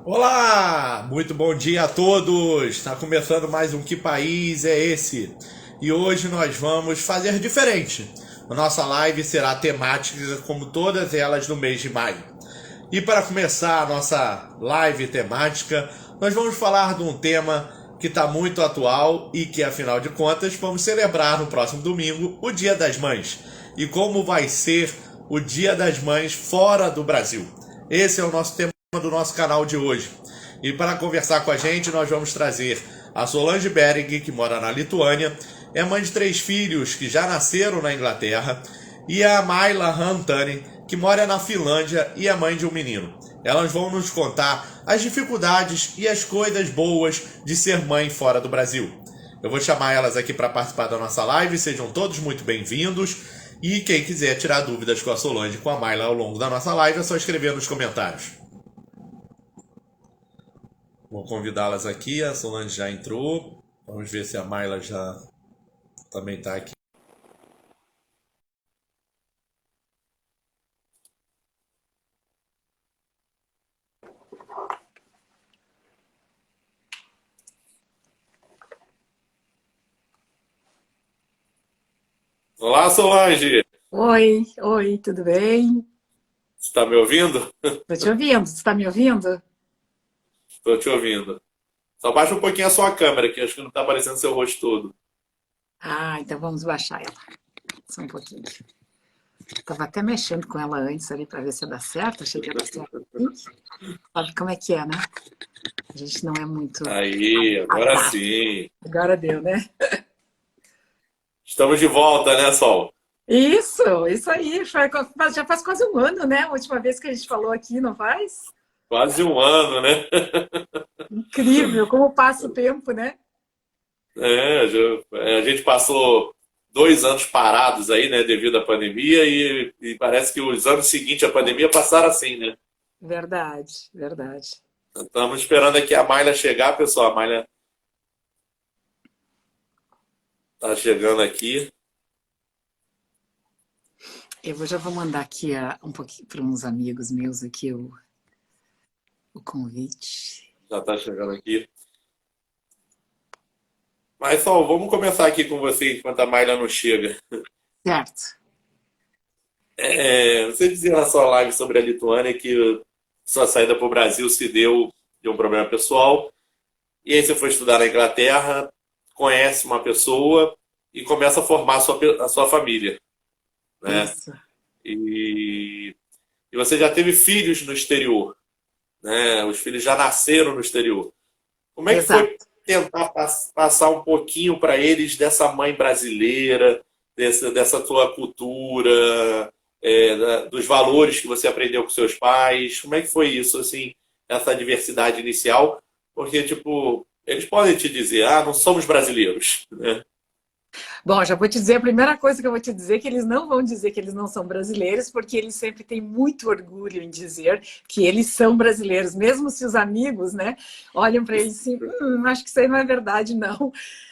Olá, muito bom dia a todos. Está começando mais um Que País é Esse? E hoje nós vamos fazer diferente. A nossa live será temática como todas elas no mês de maio. E para começar a nossa live temática, nós vamos falar de um tema que está muito atual e que, afinal de contas, vamos celebrar no próximo domingo o Dia das Mães. E como vai ser o Dia das Mães fora do Brasil. Esse é o nosso tema do nosso canal de hoje. E para conversar com a gente, nós vamos trazer a Solange Bering, que mora na Lituânia, é mãe de 3 filhos que já nasceram na Inglaterra, e a Maila Hantani, que mora na Finlândia e é mãe de um menino. Elas vão nos contar as dificuldades e as coisas boas de ser mãe fora do Brasil. Eu vou chamar elas aqui para participar da nossa live, sejam todos muito bem-vindos. E quem quiser tirar dúvidas com a Solange e com a Maila ao longo da nossa live, é só escrever nos comentários. Vou convidá-las aqui, a Solange já entrou. Vamos ver se a Maila já também está aqui. Olá, Solange! Oi, oi, tudo bem? Você está me ouvindo? Tô te ouvindo, você está me ouvindo? Estou te ouvindo. Só baixa um pouquinho a sua câmera, que acho que não está aparecendo seu rosto todo. Ah, então vamos baixar ela, só um pouquinho. Tava até mexendo com ela antes ali para ver se ia dar certo, achei que ia dar certo. Sabe como é que é, né? A gente não é muito Aí, agora adapto. sim. Agora deu, né? Estamos de volta, né, Sol? Isso aí, já faz quase um ano, né? A última vez que a gente falou aqui, não faz? Quase um ano, né? Incrível, como passa o tempo, né? A gente passou 2 anos parados aí, né, devido à pandemia, e parece que os anos seguintes à pandemia passaram assim, né? Verdade, verdade. Estamos esperando aqui a Mayla chegar, pessoal. A Mayla tá chegando aqui. Já vou mandar aqui um pouquinho para uns amigos meus aqui o convite. Já tá chegando aqui. Mas, Sol, vamos começar aqui com você enquanto a Mayla não chega. Certo. Você dizia na sua live sobre a Lituânia que sua saída para o Brasil se deu de um problema pessoal. E aí você foi estudar na Inglaterra, conhece uma pessoa e começa a formar a sua família, né? Isso. E você já teve filhos no exterior, né? Os filhos já nasceram no exterior. Como é que foi Exato. tentar passar um pouquinho para eles dessa mãe brasileira, dessa tua cultura, dos valores que você aprendeu com seus pais? Como é que foi isso, assim, essa diversidade inicial? Porque, tipo, eles podem te dizer, ah, não somos brasileiros, né? Bom, já vou te dizer, a primeira coisa que eu vou te dizer é que eles não vão dizer que eles não são brasileiros, porque eles sempre têm muito orgulho em dizer que eles são brasileiros, mesmo se os amigos, né, olham para eles assim, acho que isso aí não é verdade, não.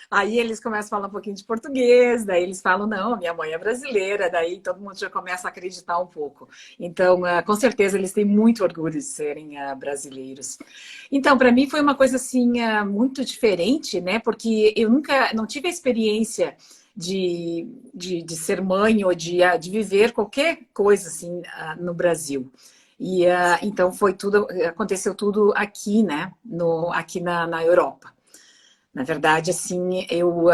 Aí eles começam a falar um pouquinho de português, daí eles falam, não, minha mãe é brasileira, daí todo mundo já começa a acreditar um pouco. Então, com certeza, eles têm muito orgulho de serem brasileiros. Então, para mim foi uma coisa assim muito diferente, né? Porque eu nunca não tive a experiência de ser mãe ou de viver qualquer coisa assim no Brasil. E então aconteceu tudo aqui, né? Aqui na Europa. Na verdade, assim, eu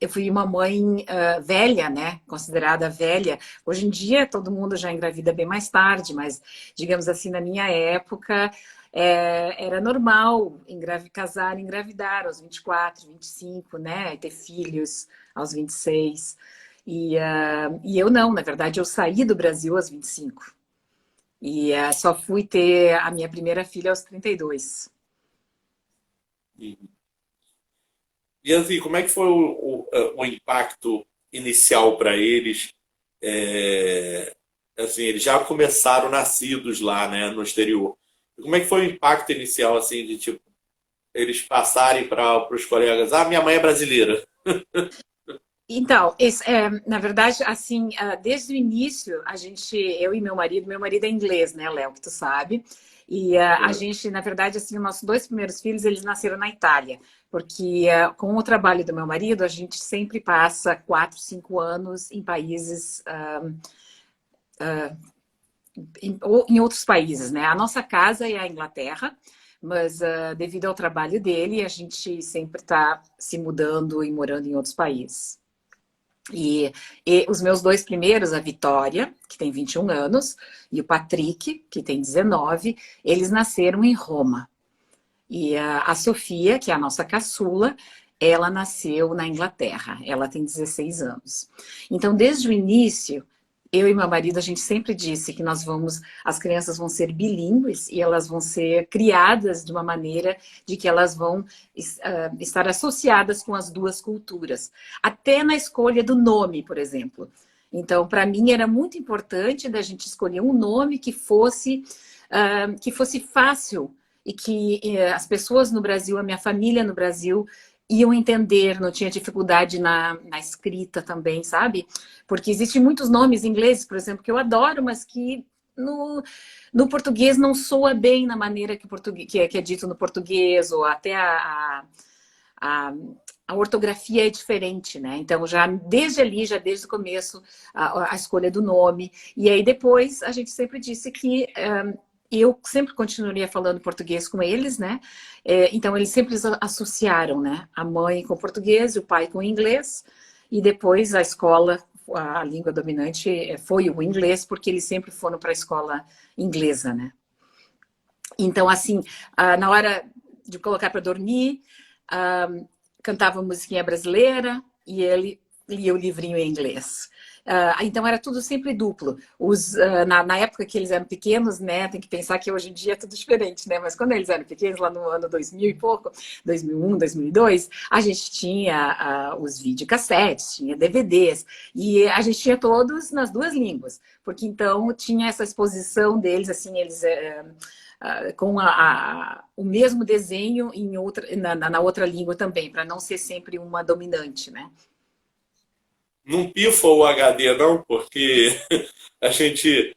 fui uma mãe velha, né? Considerada velha. Hoje em dia, todo mundo já engravida bem mais tarde, mas, digamos assim, na minha época, era normal casar e engravidar aos 24, 25, né? E ter filhos aos 26. E eu não, na verdade, eu saí do Brasil aos 25. Só fui ter a minha primeira filha aos 32. E assim, como é que foi o impacto inicial para eles? É, assim, eles já começaram nascidos lá, né, no exterior. Como é que foi o impacto inicial, assim, de tipo, eles passarem para os colegas, ah, minha mãe é brasileira. Então, na verdade, assim, desde o início, eu e meu marido é inglês, né, Léo, que tu sabe, e a gente, na verdade, assim, os nossos dois primeiros filhos, eles nasceram na Itália, porque com o trabalho do meu marido, a gente sempre passa 4, 5 anos em países, ou em outros países, né? A nossa casa é a Inglaterra, mas devido ao trabalho dele, a gente sempre está se mudando e morando em outros países. E os meus dois primeiros, a Vitória, que tem 21 anos, e o Patrick, que tem 19, eles nasceram em Roma. E a Sofia, que é a nossa caçula, ela nasceu na Inglaterra. Ela tem 16 anos. Então, desde o início, eu e meu marido, a gente sempre disse que as crianças vão ser bilíngues e elas vão ser criadas de uma maneira de que elas vão estar associadas com as duas culturas. Até na escolha do nome, por exemplo. Então, para mim, era muito importante da gente escolher um nome que fosse fácil e que as pessoas no Brasil, a minha família no Brasil, iam entender, não tinha dificuldade na escrita também, sabe? Porque existem muitos nomes ingleses, por exemplo, que eu adoro, mas que no português não soa bem na maneira que é dito no português, ou até a ortografia é diferente, né? Então, já desde ali, já desde o começo, a escolha do nome. E aí, depois, a gente sempre disse que eu sempre continuaria falando português com eles, né? Então, eles sempre associaram, né? A mãe com português, o pai com inglês. E depois, a escola, a língua dominante foi o inglês, porque eles sempre foram para a escola inglesa, né? Então, assim, na hora de colocar para dormir, cantava musiquinha brasileira e ele lia o livrinho em inglês. Então era tudo sempre duplo. Na época que eles eram pequenos, né? Tem que pensar que hoje em dia é tudo diferente, né? Mas quando eles eram pequenos, lá no ano 2000 e pouco, 2001, 2002, a gente tinha os videocassetes, tinha DVDs, e a gente tinha todos nas duas línguas, porque então tinha essa exposição deles, assim, eles com o mesmo desenho na outra língua também, para não ser sempre uma dominante, né? Não pifa o HD, não, porque a gente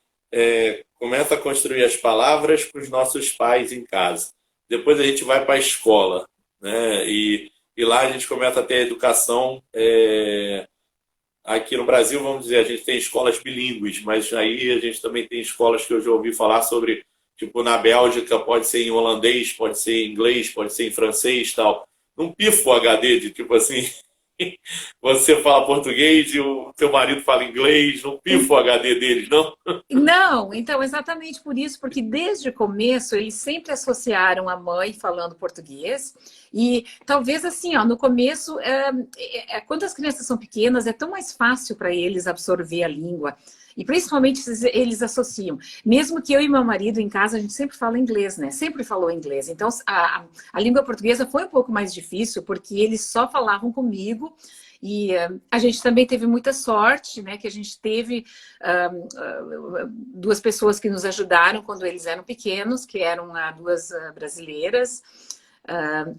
começa a construir as palavras com os nossos pais em casa. Depois a gente vai para a escola, né? E lá a gente começa a ter a educação. Aqui no Brasil, vamos dizer, a gente tem escolas bilíngues, mas aí a gente também tem escolas que eu já ouvi falar sobre, tipo, na Bélgica pode ser em holandês, pode ser em inglês, pode ser em francês e tal. Não pifa o HD de, tipo assim, você fala português e o seu marido fala inglês, não pifa o HD deles, não? Não, então, exatamente por isso, porque desde o começo eles sempre associaram a mãe falando português e talvez assim, ó, no começo, quando as crianças são pequenas, é tão mais fácil para eles absorver a língua. E principalmente eles associam. Mesmo que eu e meu marido em casa, a gente sempre fala inglês, né? Sempre falou inglês. Então, a língua portuguesa foi um pouco mais difícil, porque eles só falavam comigo. E a gente também teve muita sorte, né? Que a gente teve duas pessoas que nos ajudaram quando eles eram pequenos, que eram duas brasileiras,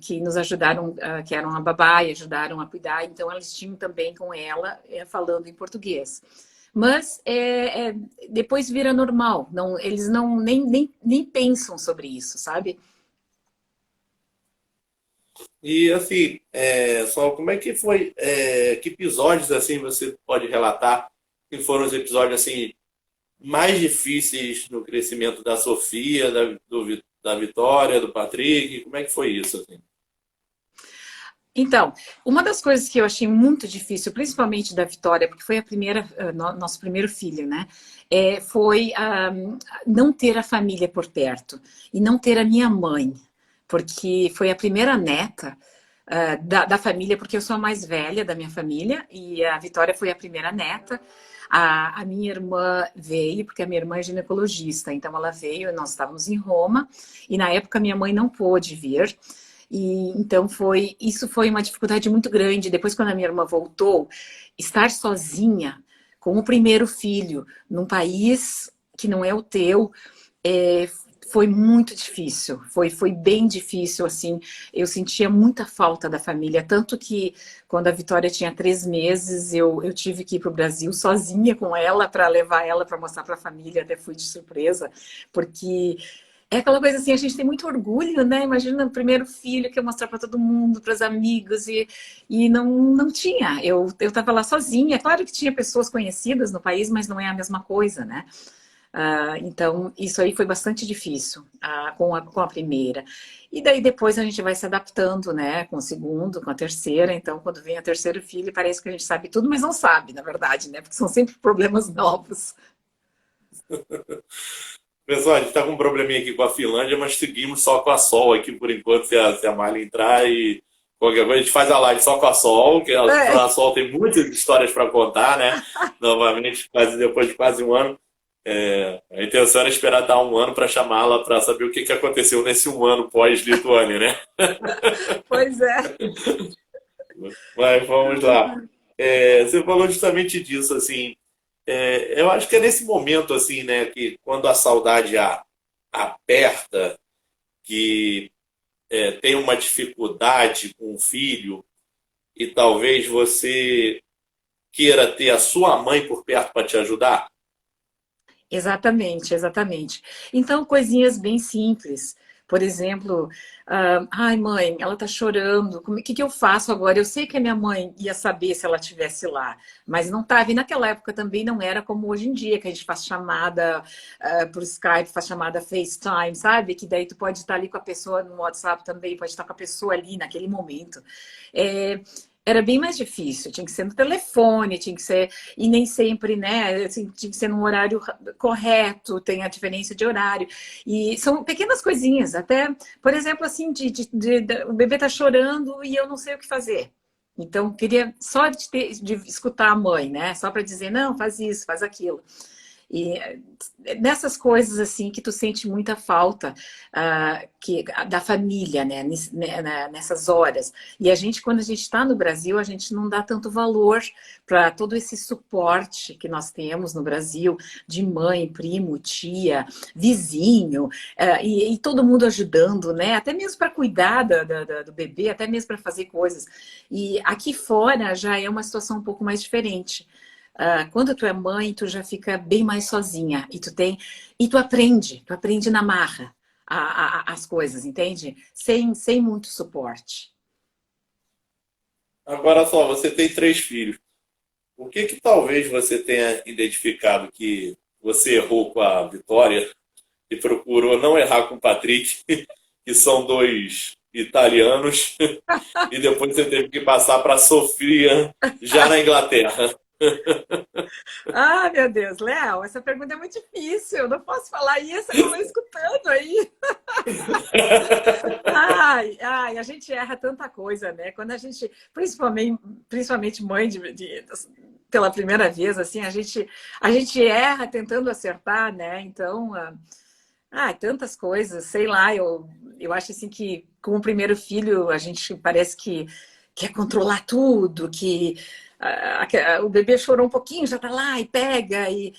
que nos ajudaram, que eram a babá e ajudaram a cuidar. Então, eles tinham também com ela falando em português. Mas depois vira normal. Não, eles nem pensam sobre isso, sabe? E assim, só como é que foi? Que episódios assim você pode relatar que foram os episódios assim mais difíceis no crescimento da Sofia, da Vitória, do Patrick? Como é que foi isso, assim? Então, uma das coisas que eu achei muito difícil, principalmente da Vitória, porque foi nosso primeiro filho, né? Foi não ter a família por perto e não ter a minha mãe, porque foi a primeira neta da família, porque eu sou a mais velha da minha família e a Vitória foi a primeira neta. A minha irmã veio, porque a minha irmã é ginecologista, então ela veio, nós estávamos em Roma e na época minha mãe não pôde vir. E então isso foi uma dificuldade muito grande. Depois, quando a minha irmã voltou, estar sozinha com o primeiro filho num país que não é o teu, Foi muito difícil, foi bem difícil, assim, eu sentia muita falta da família, tanto que quando a Vitória tinha 3 meses, eu tive que ir para o Brasil sozinha com ela, para levar ela, para mostrar para a família, até fui de surpresa, porque é aquela coisa assim, a gente tem muito orgulho, né? Imagina o primeiro filho que eu mostrar para todo mundo, para os amigos, e não tinha, eu estava lá sozinha, claro que tinha pessoas conhecidas no país, mas não é a mesma coisa, né? Então, isso aí foi bastante difícil com a primeira. E daí depois a gente vai se adaptando, né? Com o segundo, com a terceira. Então, quando vem a terceiro filho, parece que a gente sabe tudo, mas não sabe, na verdade, né? Porque são sempre problemas novos. Pessoal, a gente está com um probleminha aqui com a Finlândia, mas seguimos só com a Sol aqui por enquanto, se a Marli entrar e qualquer coisa, a gente faz a live só com a Sol, que a Sol tem muitas histórias para contar, né? Novamente, depois de quase um ano. A intenção era esperar dar um ano para chamá-la para saber o que aconteceu nesse um ano pós-Lituânia, né? Pois é. Mas vamos lá. Você falou justamente disso, assim. Eu acho que é nesse momento, assim, né, que quando a saudade aperta, que tem uma dificuldade com o filho e talvez você queira ter a sua mãe por perto para te ajudar. Exatamente, exatamente. Então, coisinhas bem simples. Por exemplo, ai mãe, ela tá chorando, o que eu faço agora? Eu sei que a minha mãe ia saber se ela estivesse lá, mas não estava. E naquela época também não era como hoje em dia, que a gente faz chamada por Skype, faz chamada FaceTime, sabe? Que daí tu pode estar ali com a pessoa no WhatsApp também, pode estar com a pessoa ali naquele momento. Era bem mais difícil, tinha que ser no telefone, tinha que ser, e nem sempre, né, assim, tinha que ser num horário correto, tem a diferença de horário, e são pequenas coisinhas, até, por exemplo, assim, o bebê tá chorando e eu não sei o que fazer, então queria só de escutar a mãe, né, só para dizer, não, faz isso, faz aquilo. E nessas coisas assim que tu sente muita falta da família, né? Nessas horas. E quando a gente está no Brasil, a gente não dá tanto valor para todo esse suporte que nós temos no Brasil, de mãe, primo, tia, vizinho, e todo mundo ajudando, né? Até mesmo para cuidar do bebê, até mesmo para fazer coisas. E aqui fora já é uma situação um pouco mais diferente. Quando tu é mãe, tu já fica bem mais sozinha e tu aprende na marra as coisas, entende? Sem muito suporte. Agora só, você tem 3 filhos. O que talvez você tenha identificado que você errou com a Vitória e procurou não errar com o Patrick, que são 2 italianos, e depois você teve que passar para a Sofia, já na Inglaterra? Ah, meu Deus, Léo, essa pergunta é muito difícil. Eu não posso falar isso, eu estou escutando aí. A gente erra tanta coisa, né? Quando a gente, principalmente mãe pela primeira vez, assim, a gente erra tentando acertar, né? Então, tantas coisas, sei lá, eu acho assim que com o primeiro filho a gente parece que quer controlar tudo, que o bebê chorou um pouquinho, já tá lá e pega, e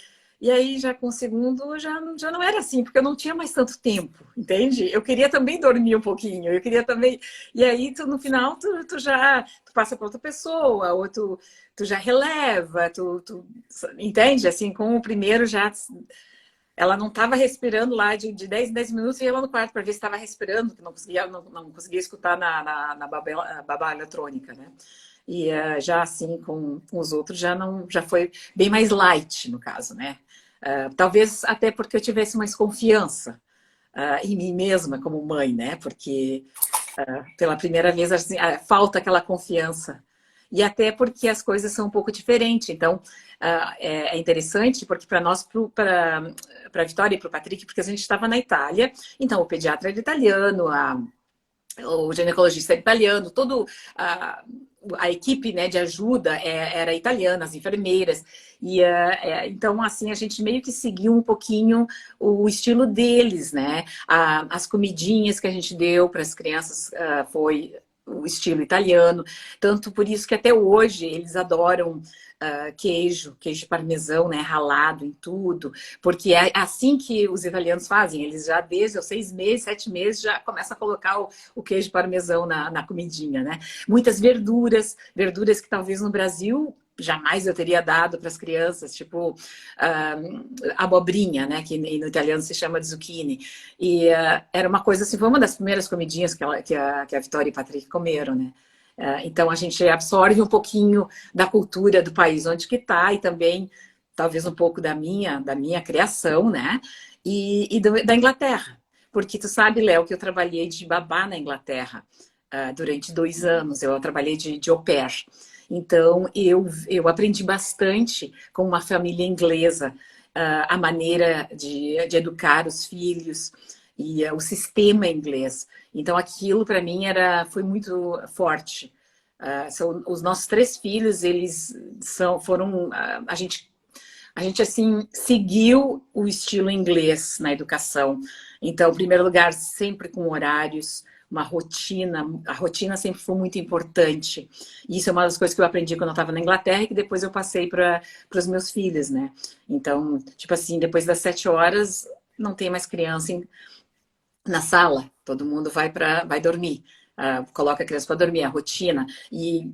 aí já com o segundo já não era assim, porque eu não tinha mais tanto tempo, entende? Eu queria também dormir um pouquinho, eu queria também. E aí no final tu passa para outra pessoa, ou tu já releva, entende? Assim, com o primeiro já. Ela não estava respirando lá de 10 em 10 minutos, e ia lá no quarto para ver se estava respirando, que não conseguia escutar na babá eletrônica, né? E já assim, com os outros, já foi bem mais light, no caso, né? Talvez até porque eu tivesse mais confiança em mim mesma como mãe, né? Porque pela primeira vez assim, falta aquela confiança. E até porque as coisas são um pouco diferentes. Então, é interessante, porque para nós, para a Vitória e para o Patrick, porque a gente estava na Itália, então o pediatra era italiano, o ginecologista era italiano, toda a equipe, né, de ajuda era italiana, as enfermeiras. E então, assim, a gente meio que seguiu um pouquinho o estilo deles, né? As comidinhas que a gente deu para as crianças foi o estilo italiano, tanto por isso que até hoje eles adoram queijo parmesão, né, ralado em tudo, porque é assim que os italianos fazem, eles já desde os 6 meses, 7 meses, já começam a colocar o queijo parmesão na comidinha, né? Muitas verduras que talvez no Brasil jamais eu teria dado para as crianças, tipo abobrinha, né, que no italiano se chama de zucchini. E era uma coisa assim, foi uma das primeiras comidinhas que a Vitória e o Patrick comeram, né? Então a gente absorve um pouquinho da cultura do país onde que está e também talvez um pouco da minha criação, né? Da Inglaterra. Porque tu sabe, Léo, que eu trabalhei de babá na Inglaterra durante 2 anos. Eu trabalhei de au pair. Então, eu aprendi bastante com uma família inglesa a maneira de educar os filhos e o sistema inglês. Então, aquilo para mim foi muito forte. Os nossos 3 filhos, eles foram... A gente assim, seguiu o estilo inglês na educação. Então, em primeiro lugar, sempre com horários, uma rotina. A rotina sempre foi muito importante. Isso é uma das coisas que eu aprendi quando eu estava na Inglaterra e que depois eu passei para os meus filhos, né? Então, tipo assim, depois das 7 horas, não tem mais criança na sala. Todo mundo vai dormir. Coloca a criança para dormir, a rotina. E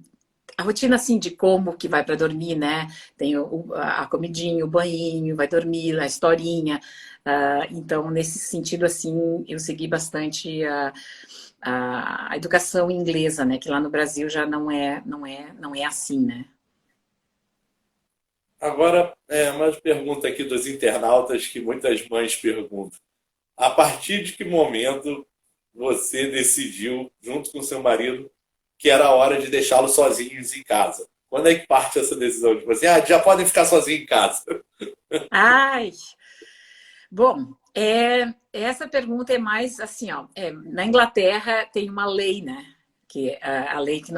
a rotina, assim, de como que vai para dormir, né? Tem a comidinha, o banhinho, vai dormir, a historinha. Então, nesse sentido, assim, eu segui bastante a educação inglesa, né? Que lá no Brasil já não é assim, né? Agora, uma pergunta aqui dos internautas que muitas mães perguntam. A partir de que momento você decidiu, junto com seu marido, que era a hora de deixá-los sozinhos em casa? Quando é que parte essa decisão de você? Já podem ficar sozinhos em casa. Ai, bom, essa pergunta é mais assim, ó. Na Inglaterra tem uma lei, né? Que a lei que tu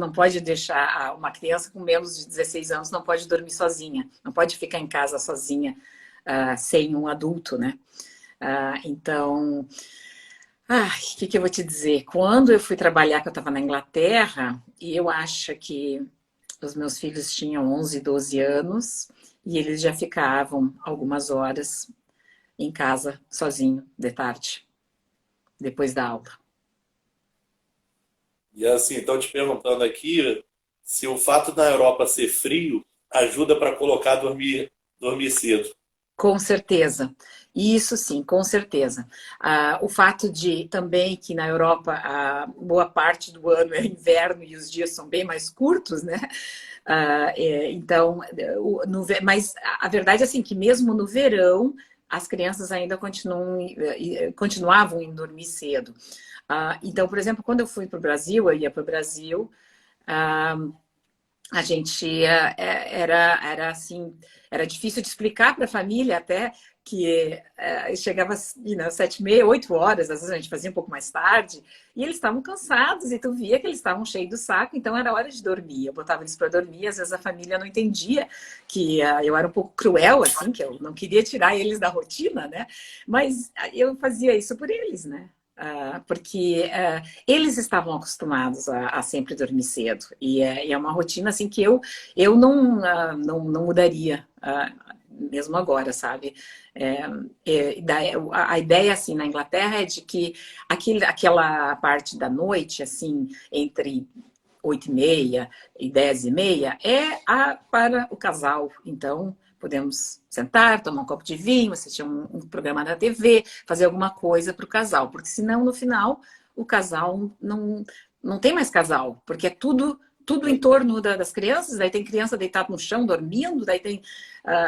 não pode deixar uma criança com menos de 16 anos não pode dormir sozinha, não pode ficar em casa sozinha sem um adulto, né? Então, o que eu vou te dizer? Quando eu fui trabalhar, que eu estava na Inglaterra, e eu acho que os meus filhos tinham 11, 12 anos, e eles já ficavam algumas horas em casa, sozinho, de tarde, depois da aula. E assim, estão te perguntando aqui se o fato da Europa ser frio ajuda para colocar dormir cedo. Com certeza. Isso sim, com certeza. O fato de também que na Europa boa parte do ano é inverno e os dias são bem mais curtos, né? Então, mas a verdade é assim, que mesmo no verão as crianças ainda continuavam em dormir cedo. Então, por exemplo, quando eu fui para o Brasil, eu ia para o Brasil, a gente era assim, era difícil de explicar para a família até que chegava às 7h30, 8 horas, às vezes a gente fazia um pouco mais tarde, e eles estavam cansados, e tu via que eles estavam cheios do saco, então era hora de dormir. Eu botava eles para dormir, às vezes a família não entendia que eu era um pouco cruel, assim, que eu não queria tirar eles da rotina, né? Mas eu fazia isso por eles, né? Porque eles estavam acostumados a sempre dormir cedo. E é uma rotina assim que eu não mudaria, mesmo agora, sabe? A ideia assim na Inglaterra é de que aquela parte da noite, assim, entre 8h30 e 10h30, para o casal. Então, podemos sentar, tomar um copo de vinho, assistir um programa da TV, fazer alguma coisa para o casal. Porque senão, no final, o casal não tem mais casal. Porque é tudo em torno das crianças. Daí tem criança deitada no chão, dormindo. Daí tem...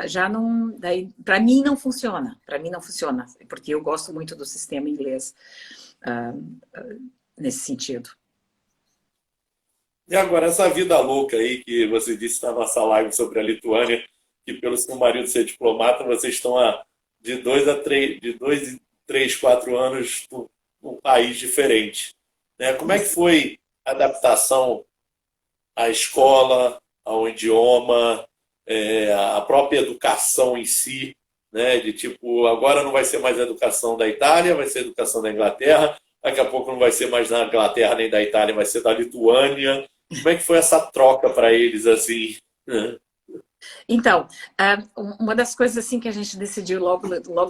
já não... Para mim, não funciona. Para mim, não funciona. Porque eu gosto muito do sistema inglês nesse sentido. E agora, essa vida louca aí que você disse na nossa live sobre a Lituânia, que pelo seu marido ser diplomata, vocês estão de 2 e 3, 4 anos num país diferente. Né? Como é que foi a adaptação à escola, ao idioma, a própria educação em si, né? De tipo, agora não vai ser mais a educação da Itália, vai ser a educação da Inglaterra. daqui a pouco não vai ser mais da Inglaterra nem da Itália, vai ser da Lituânia. Como é que foi essa troca para eles, assim? Então, uma das coisas assim que a gente decidiu logo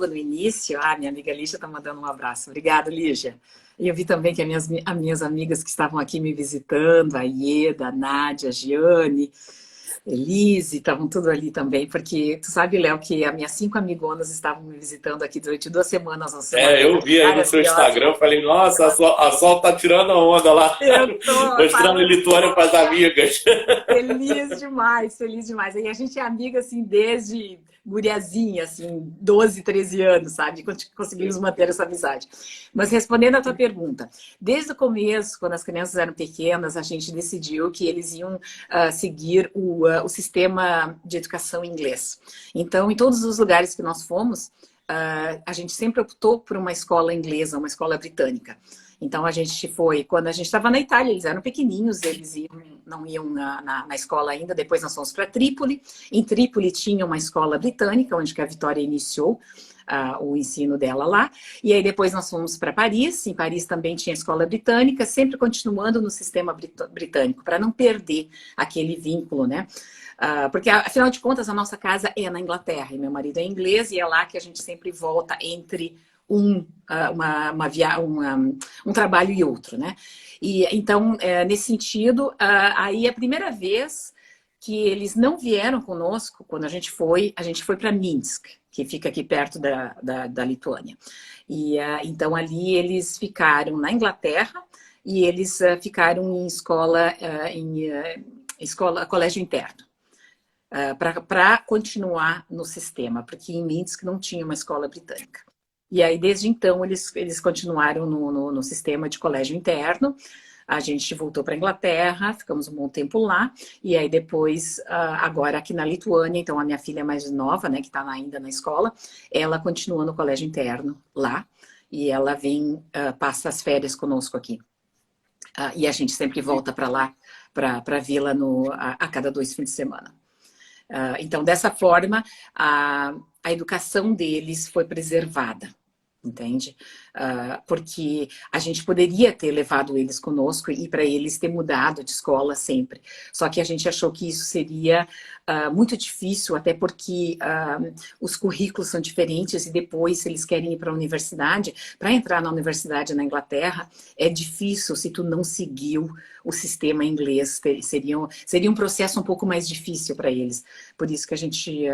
no início, minha amiga Lígia está mandando um abraço. Obrigada, Lígia. E eu vi também que as minhas amigas que estavam aqui me visitando, a Ieda, a Nádia, a Giane, Elise, estavam tudo ali também, porque tu sabe, Léo, que as minhas 5 amigonas estavam me visitando aqui durante 2 semanas. Eu vi aí no seu Instagram, falei, nossa, a Sol tá tirando a onda lá, mostrando a Lituânia para as amigas. Feliz demais, feliz demais. E a gente é amiga, assim, desde guriazinha, assim, 12, 13 anos, sabe? Conseguimos manter essa amizade. Mas respondendo a tua pergunta, desde o começo, quando as crianças eram pequenas, a gente decidiu que eles iam seguir o sistema de educação em inglês. Então, em todos os lugares que nós fomos, a gente sempre optou por uma escola inglesa, uma escola britânica. Então, a gente foi, quando a gente estava na Itália, eles eram pequenininhos, eles não iam na escola ainda, depois nós fomos para Trípoli. Em Trípoli tinha uma escola britânica, onde que a Vitória iniciou o ensino dela lá. E aí depois nós fomos para Paris, em Paris também tinha escola britânica, sempre continuando no sistema britânico, para não perder aquele vínculo, né? Porque, afinal de contas, a nossa casa é na Inglaterra, e meu marido é inglês, e é lá que a gente sempre volta entre um trabalho e outro, né? E então, nesse sentido, aí a primeira vez que eles não vieram conosco, quando a gente foi para Minsk, que fica aqui perto da Lituânia. E então ali eles ficaram na Inglaterra e eles ficaram em colégio interno. Para continuar no sistema, porque em Minsk não tinha uma escola britânica. E aí, desde então, eles continuaram no sistema de colégio interno. A gente voltou para a Inglaterra, ficamos um bom tempo lá. E aí, depois, agora aqui na Lituânia, então a minha filha mais nova, né, que está ainda na escola, ela continua no colégio interno lá. E ela passa as férias conosco aqui. E a gente sempre volta para lá, para vê-la a cada 2 fins de semana. Então, dessa forma, a educação deles foi preservada. Entende? Porque a gente poderia ter levado eles conosco e para eles ter mudado de escola sempre. Só que a gente achou que isso seria muito difícil, até porque os currículos são diferentes e depois, se eles querem ir para a universidade, para entrar na universidade na Inglaterra, é difícil se tu não seguiu o sistema inglês. Seria um processo um pouco mais difícil para eles. Por isso que a gente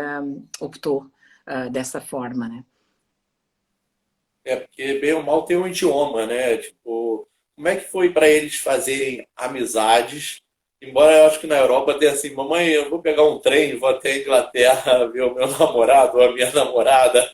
optou dessa forma, né? Porque bem ou mal tem um idioma, né? Tipo, como é que foi para eles fazerem amizades? Embora eu acho que na Europa tem assim, mamãe, eu vou pegar um trem, vou até a Inglaterra ver o meu namorado ou a minha namorada.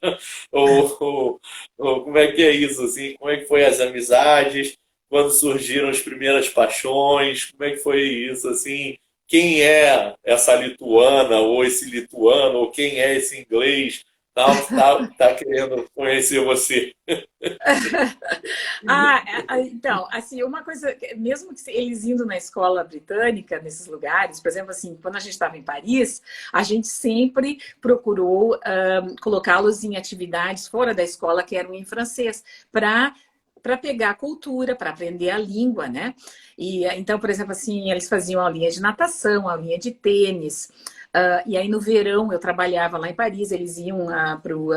ou como é que é isso, assim? Como é que foi as amizades? Quando surgiram as primeiras paixões? Como é que foi isso, assim? Quem é essa lituana, ou esse lituano, ou quem é esse inglês? Tá querendo conhecer você. Então, assim, uma coisa, mesmo que eles indo na escola britânica, nesses lugares, por exemplo, assim, quando a gente estava em Paris, a gente sempre procurou colocá-los em atividades fora da escola que eram em francês, para pegar a cultura, para aprender a língua, né? E então, por exemplo, assim, eles faziam aulinha de natação, aulinha de tênis. E aí no verão eu trabalhava lá em Paris, eles iam para o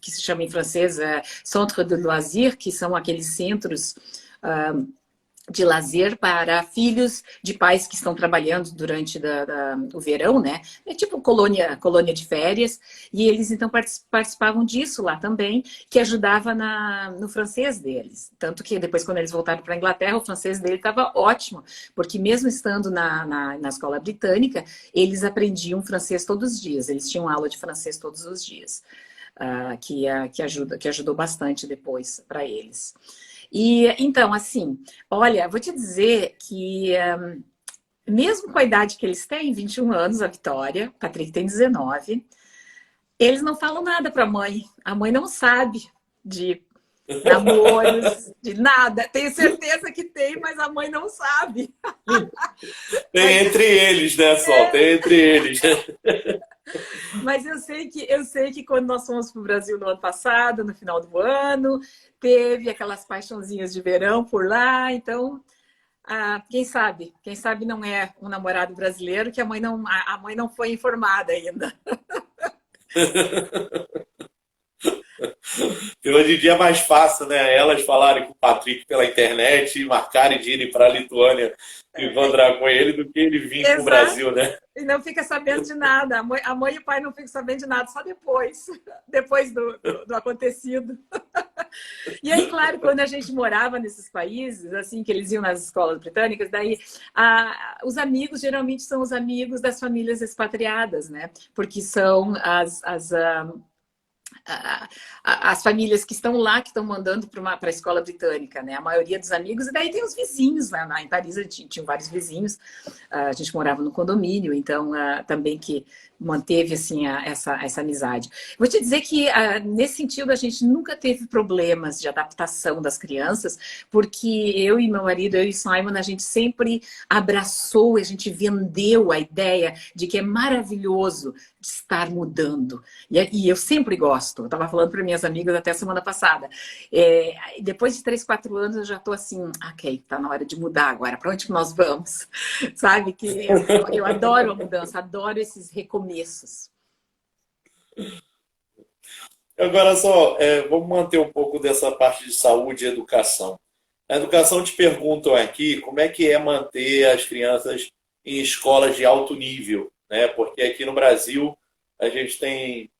que se chama em francês Centre de Loisirs, que são aqueles centros de lazer para filhos de pais que estão trabalhando durante o verão, né? É tipo colônia de férias. E eles então participavam disso lá também, que ajudava no francês deles. Tanto que depois, quando eles voltaram para a Inglaterra, o francês dele estava ótimo, porque mesmo estando na escola britânica, eles aprendiam francês todos os dias. Eles tinham aula de francês todos os dias, que ajudou bastante depois para eles. E então, assim, olha, vou te dizer que mesmo com a idade que eles têm, 21 anos, a Vitória, o Patrick tem 19, eles não falam nada para a mãe. A mãe não sabe de namoros, de nada. Tenho certeza que tem, mas a mãe não sabe. Tem entre eles, né, Sol? Tem entre eles. Mas eu sei que quando nós fomos para o Brasil no ano passado, no final do ano, teve aquelas paixãozinhas de verão por lá, então quem sabe não é um namorado brasileiro que a mãe não foi informada ainda. E hoje em dia é mais fácil, né? Elas falarem com o Patrick pela internet e marcarem de ir para a Lituânia e encontrar com ele do que ele vir para o Exato. Brasil, né? E não fica sabendo de nada. A mãe e o pai não ficam sabendo de nada, só depois, depois do acontecido. E aí, claro, quando a gente morava nesses países, assim, que eles iam nas escolas britânicas, daí os amigos geralmente são os amigos das famílias expatriadas, né? Porque são as famílias que estão lá, que estão mandando para a escola britânica, né? A maioria dos amigos, e daí tem os vizinhos, né? Em Paris tinham vários vizinhos, a gente morava no condomínio, então também que manteve assim essa amizade. Vou te dizer que nesse sentido a gente nunca teve problemas de adaptação das crianças, porque eu e meu marido, eu e Simon, a gente sempre abraçou, a gente vendeu a ideia de que é maravilhoso de estar mudando. E eu sempre gosto. Eu estava falando para minhas amigas até semana passada. Depois de 3, 4 anos, eu já estou assim, ok, está na hora de mudar agora. Para onde que nós vamos? Sabe? Que eu adoro a mudança, adoro esses recomeços. Agora só, vamos manter um pouco dessa parte de saúde e educação. Na educação te perguntam aqui como é que é manter as crianças em escolas de alto nível, né? Porque aqui no Brasil a gente tem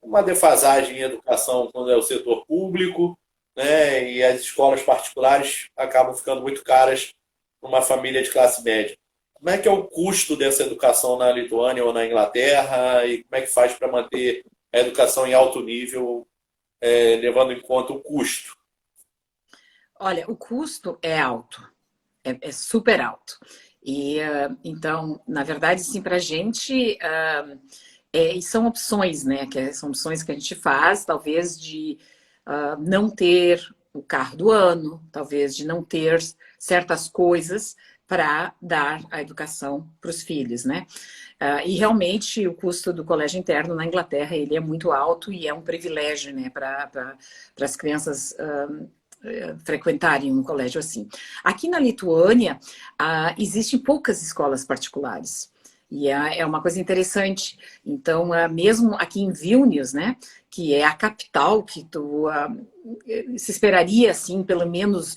uma defasagem em educação quando é o setor público, né? E as escolas particulares acabam ficando muito caras para uma família de classe média. Como é que é o custo dessa educação na Lituânia ou na Inglaterra e como é que faz para manter a educação em alto nível, levando em conta o custo? Olha, o custo é alto, é super alto. E então, na verdade, sim, para a gente e são opções, né? São opções que a gente faz, talvez de não ter o carro do ano, talvez de não ter certas coisas para dar a educação para os filhos, né? E realmente o custo do colégio interno na Inglaterra ele é muito alto e é um privilégio, né, para as crianças frequentarem um colégio assim. Aqui na Lituânia existem poucas escolas particulares. E é uma coisa interessante. Então, mesmo aqui em Vilnius, né, que é a capital, que se esperaria, assim, pelo menos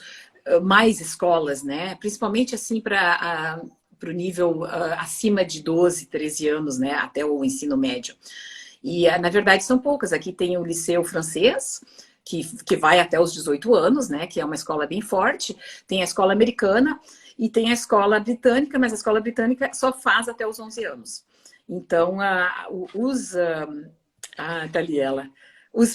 mais escolas, né, principalmente assim para o nível acima de 12, 13 anos, né, até o ensino médio. E, na verdade, são poucas. Aqui tem o Liceu Francês, que vai até os 18 anos, né, que é uma escola bem forte. Tem a escola americana, e tem a escola britânica, mas a escola britânica só faz até os 11 anos. Então, Taliela,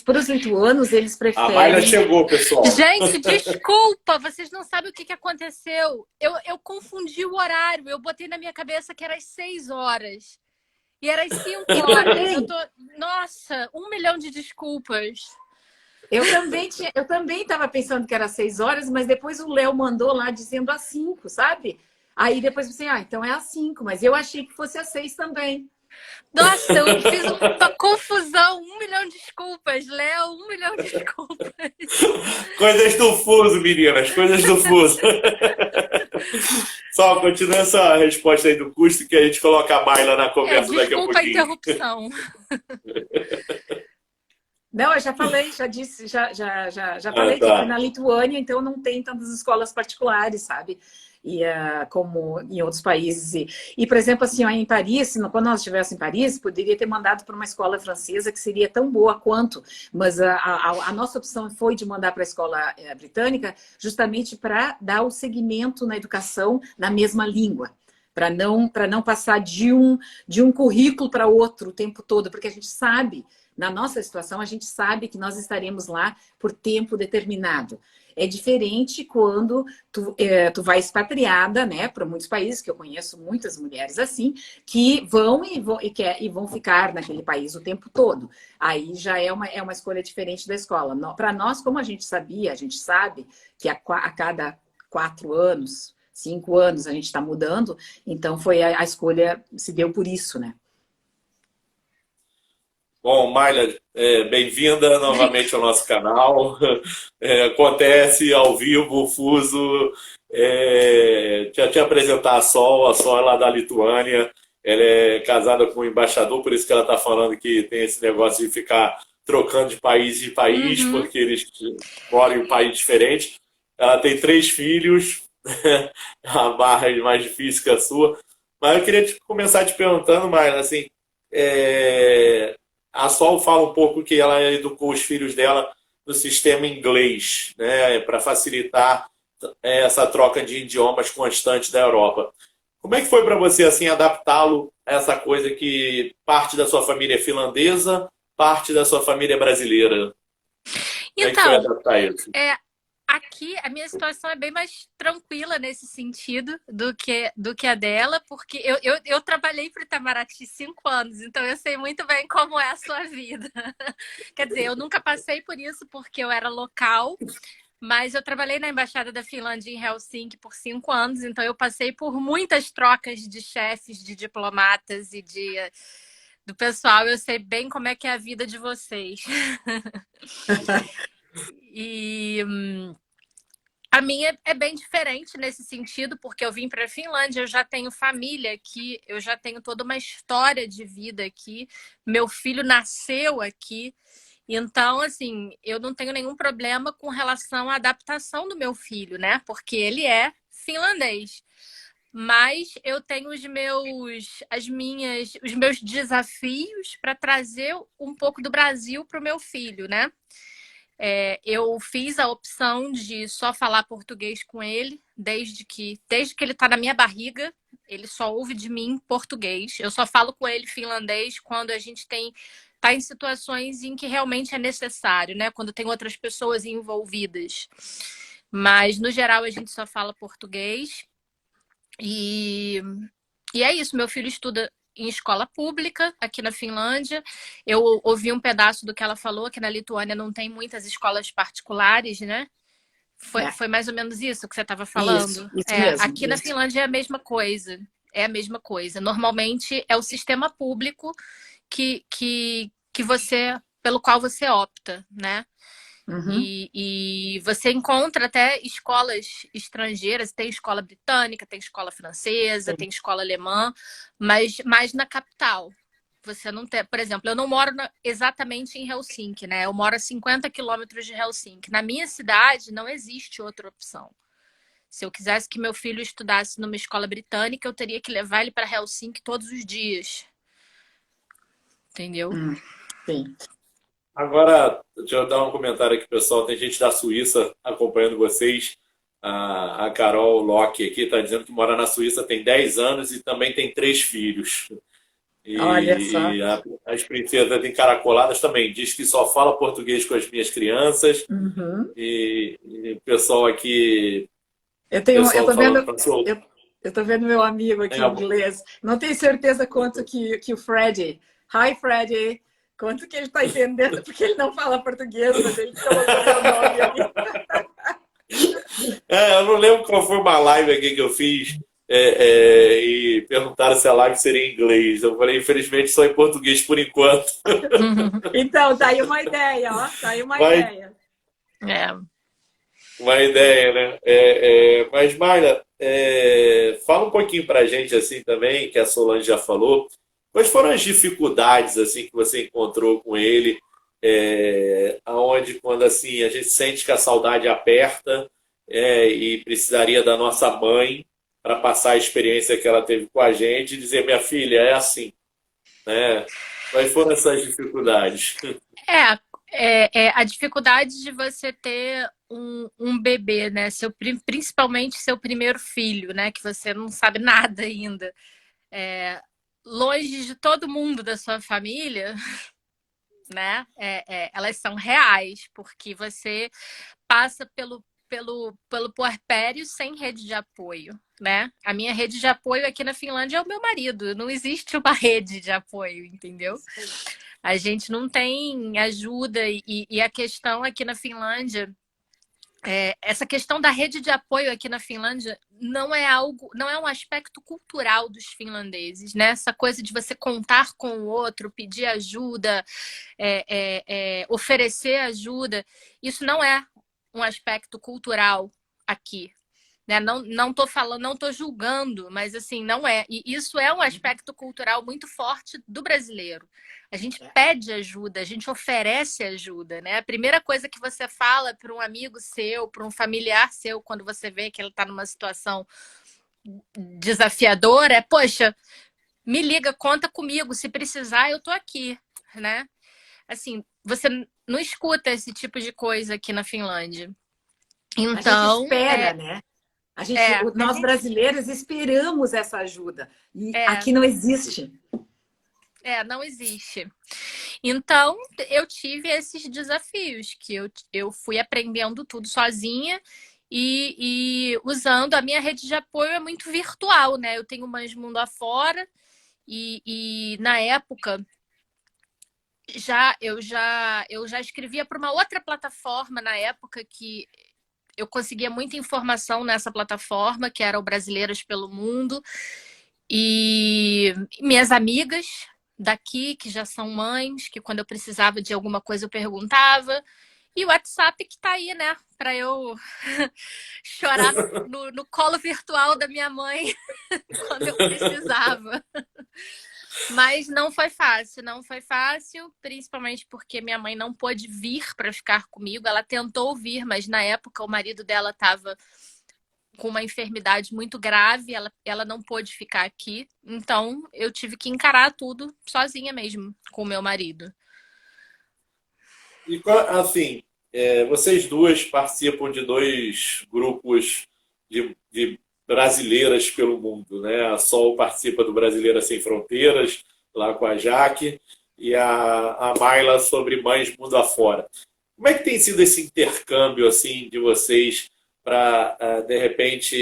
para os lituanos, eles preferem... A Mayla chegou, pessoal. Gente, desculpa, vocês não sabem o que aconteceu. Eu confundi o horário, eu botei na minha cabeça que era às 6 horas. E era às 5 horas. Nossa, 1 milhão de desculpas. Eu também estava pensando que era 6 horas, mas depois o Léo mandou lá dizendo às 5, sabe? Aí depois eu pensei, então é às 5, mas eu achei que fosse às 6 também. Nossa, eu fiz uma confusão, 1 milhão de desculpas, Léo, 1 milhão de desculpas. Coisas do fuso, meninas, coisas do fuso. Só continua essa resposta aí do custo que a gente coloca a Mayla na conversa daqui a pouquinho. Desculpa a interrupção. Não, eu já falei, já disse, já falei que aqui na Lituânia, então não tem tantas escolas particulares, sabe? E como em outros países. E, por exemplo, assim, em Paris, quando nós estivéssemos em Paris, poderia ter mandado para uma escola francesa que seria tão boa quanto, mas a nossa opção foi de mandar para a escola britânica justamente para dar o segmento na educação na mesma língua. Para não passar de um currículo para outro o tempo todo, porque a gente sabe, na nossa situação, a gente sabe que nós estaremos lá por tempo determinado. É diferente quando tu vai expatriada, né, para muitos países, que eu conheço muitas mulheres assim, que vão ficar naquele país o tempo todo. Aí já é uma escolha diferente da escola. Para nós, como a gente sabe que a cada 4 anos, 5 anos a gente está mudando, então a escolha se deu por isso, né? Bom, Mayla, bem-vinda novamente ao nosso canal. Acontece ao vivo, fuso. Te apresentar a Sol é lá da Lituânia. Ela é casada com um embaixador, por isso que ela está falando que tem esse negócio de ficar trocando de país em país, Uhum. porque eles moram em um país diferente. Ela tem 3 filhos, a barra é mais difícil que a sua. Mas eu queria começar te perguntando, Mayla, assim, é, a Sol fala um pouco que ela educou os filhos dela no sistema inglês, né, para facilitar essa troca de idiomas constante da Europa. Como é que foi para você assim adaptá-lo a essa coisa que parte da sua família é finlandesa, parte da sua família é brasileira? Como é que foi Então, adaptar isso? é, aqui a minha situação é bem mais tranquila nesse sentido do que a dela, porque eu trabalhei para o Itamaraty 5 anos, então eu sei muito bem como é a sua vida. Quer dizer, eu nunca passei por isso porque eu era local, mas eu trabalhei na Embaixada da Finlândia em Helsinki por 5 anos, então eu passei por muitas trocas de chefes, de diplomatas e do pessoal. Eu sei bem como é que é a vida de vocês. E a minha é bem diferente nesse sentido, porque eu vim para a Finlândia, eu já tenho família aqui, eu já tenho toda uma história de vida aqui. Meu filho nasceu aqui. Então, assim, eu não tenho nenhum problema com relação à adaptação do meu filho, né? Porque ele é finlandês. Mas eu tenho os meus desafios para trazer um pouco do Brasil para o meu filho, né? Eu fiz a opção de só falar português com ele desde que ele está na minha barriga. Ele só ouve de mim português. Eu só falo com ele finlandês quando a gente tá em situações em que realmente é necessário, né? Quando tem outras pessoas envolvidas. Mas no geral a gente só fala português. E, e é isso. Meu filho estuda em escola pública aqui na Finlândia. Eu ouvi um pedaço do que ela falou, que na Lituânia não tem muitas escolas particulares, né? Foi mais ou menos isso que você estava falando. Isso mesmo. Aqui na Finlândia é a mesma coisa. É a mesma coisa. Normalmente é o sistema público pelo qual você opta, né? Uhum. E você encontra até escolas estrangeiras, tem escola britânica, tem escola francesa, tem escola alemã, mas mais na capital. Você não tem, por exemplo, eu não moro exatamente em Helsinki, né? Eu moro a 50 quilômetros de Helsinki. Na minha cidade não existe outra opção. Se eu quisesse que meu filho estudasse numa escola britânica, eu teria que levar ele para Helsinki todos os dias. Entendeu? Sim. Agora, deixa eu dar um comentário aqui, pessoal. Tem gente da Suíça acompanhando vocês. A Carol Locke aqui está dizendo que mora na Suíça tem 10 anos e também tem 3 filhos. Olha só. E as princesas encaracoladas também diz que só fala português com as minhas crianças. Uhum. E o pessoal aqui, Eu pessoal tô falando vendo, para o eu tô vendo meu amigo aqui em inglês. Não tenho certeza quanto que o Freddy. Hi, Freddy. Quanto que ele está entendendo, porque ele não fala português, mas ele colocou meu nome ali. eu não lembro qual foi uma live aqui que eu fiz e perguntaram se a live seria em inglês. Eu falei, infelizmente, só em português por enquanto. Então, tá aí uma ideia, ó. Tá aí uma ideia. Uma ideia, né? Mas, Mayla, fala um pouquinho pra gente, assim, também, que a Solange já falou. Quais foram as dificuldades, assim, que você encontrou com ele? Aonde, quando, assim, a gente sente que a saudade aperta e precisaria da nossa mãe para passar a experiência que ela teve com a gente e dizer, minha filha, é assim, né? Quais foram essas dificuldades? A dificuldade de você ter um bebê, né? Principalmente seu primeiro filho, né? Que você não sabe nada ainda. Longe de todo mundo da sua família, né? Elas são reais, porque você passa pelo puerpério sem rede de apoio, né? A minha rede de apoio aqui na Finlândia é o meu marido. Não existe uma rede de apoio, entendeu? A gente não tem ajuda e a questão aqui na Finlândia essa questão da rede de apoio aqui na Finlândia não é um aspecto cultural dos finlandeses, né? Essa coisa de você contar com o outro, pedir ajuda, oferecer ajuda, isso não é um aspecto cultural aqui. Né? Não tô falando, não tô julgando, mas assim, não é. E isso é um aspecto cultural muito forte do brasileiro. A gente pede ajuda, a gente oferece ajuda, né? A primeira coisa que você fala para um amigo seu, para um familiar seu, quando você vê que ele está numa situação desafiadora, é, poxa, me liga, conta comigo, se precisar, eu tô aqui, né? Assim, você não escuta esse tipo de coisa aqui na Finlândia. A gente Então, espera, né? Nós brasileiros esperamos essa ajuda. E aqui não existe. Não existe. Então, eu tive esses desafios, que eu fui aprendendo tudo sozinha e usando a minha rede de apoio é muito virtual, né? Eu tenho Mães Mundo Afora e na época eu já escrevia para uma outra plataforma na época que eu conseguia muita informação nessa plataforma, que era o Brasileiras pelo Mundo. E minhas amigas daqui, que já são mães, que quando eu precisava de alguma coisa eu perguntava. E o WhatsApp que tá aí, né? Para eu chorar no colo virtual da minha mãe quando eu precisava. Mas não foi fácil, principalmente porque minha mãe não pôde vir para ficar comigo. Ela tentou vir, mas na época o marido dela estava com uma enfermidade muito grave, ela não pôde ficar aqui. Então eu tive que encarar tudo sozinha mesmo, com o meu marido. E assim, vocês duas participam de dois grupos de brasileiras pelo mundo, né? A Sol participa do Brasileiras Sem Fronteiras, lá com a Jaque, e a Mayla sobre Mães Mundo Afora. Como é que tem sido esse intercâmbio assim de vocês para, de repente,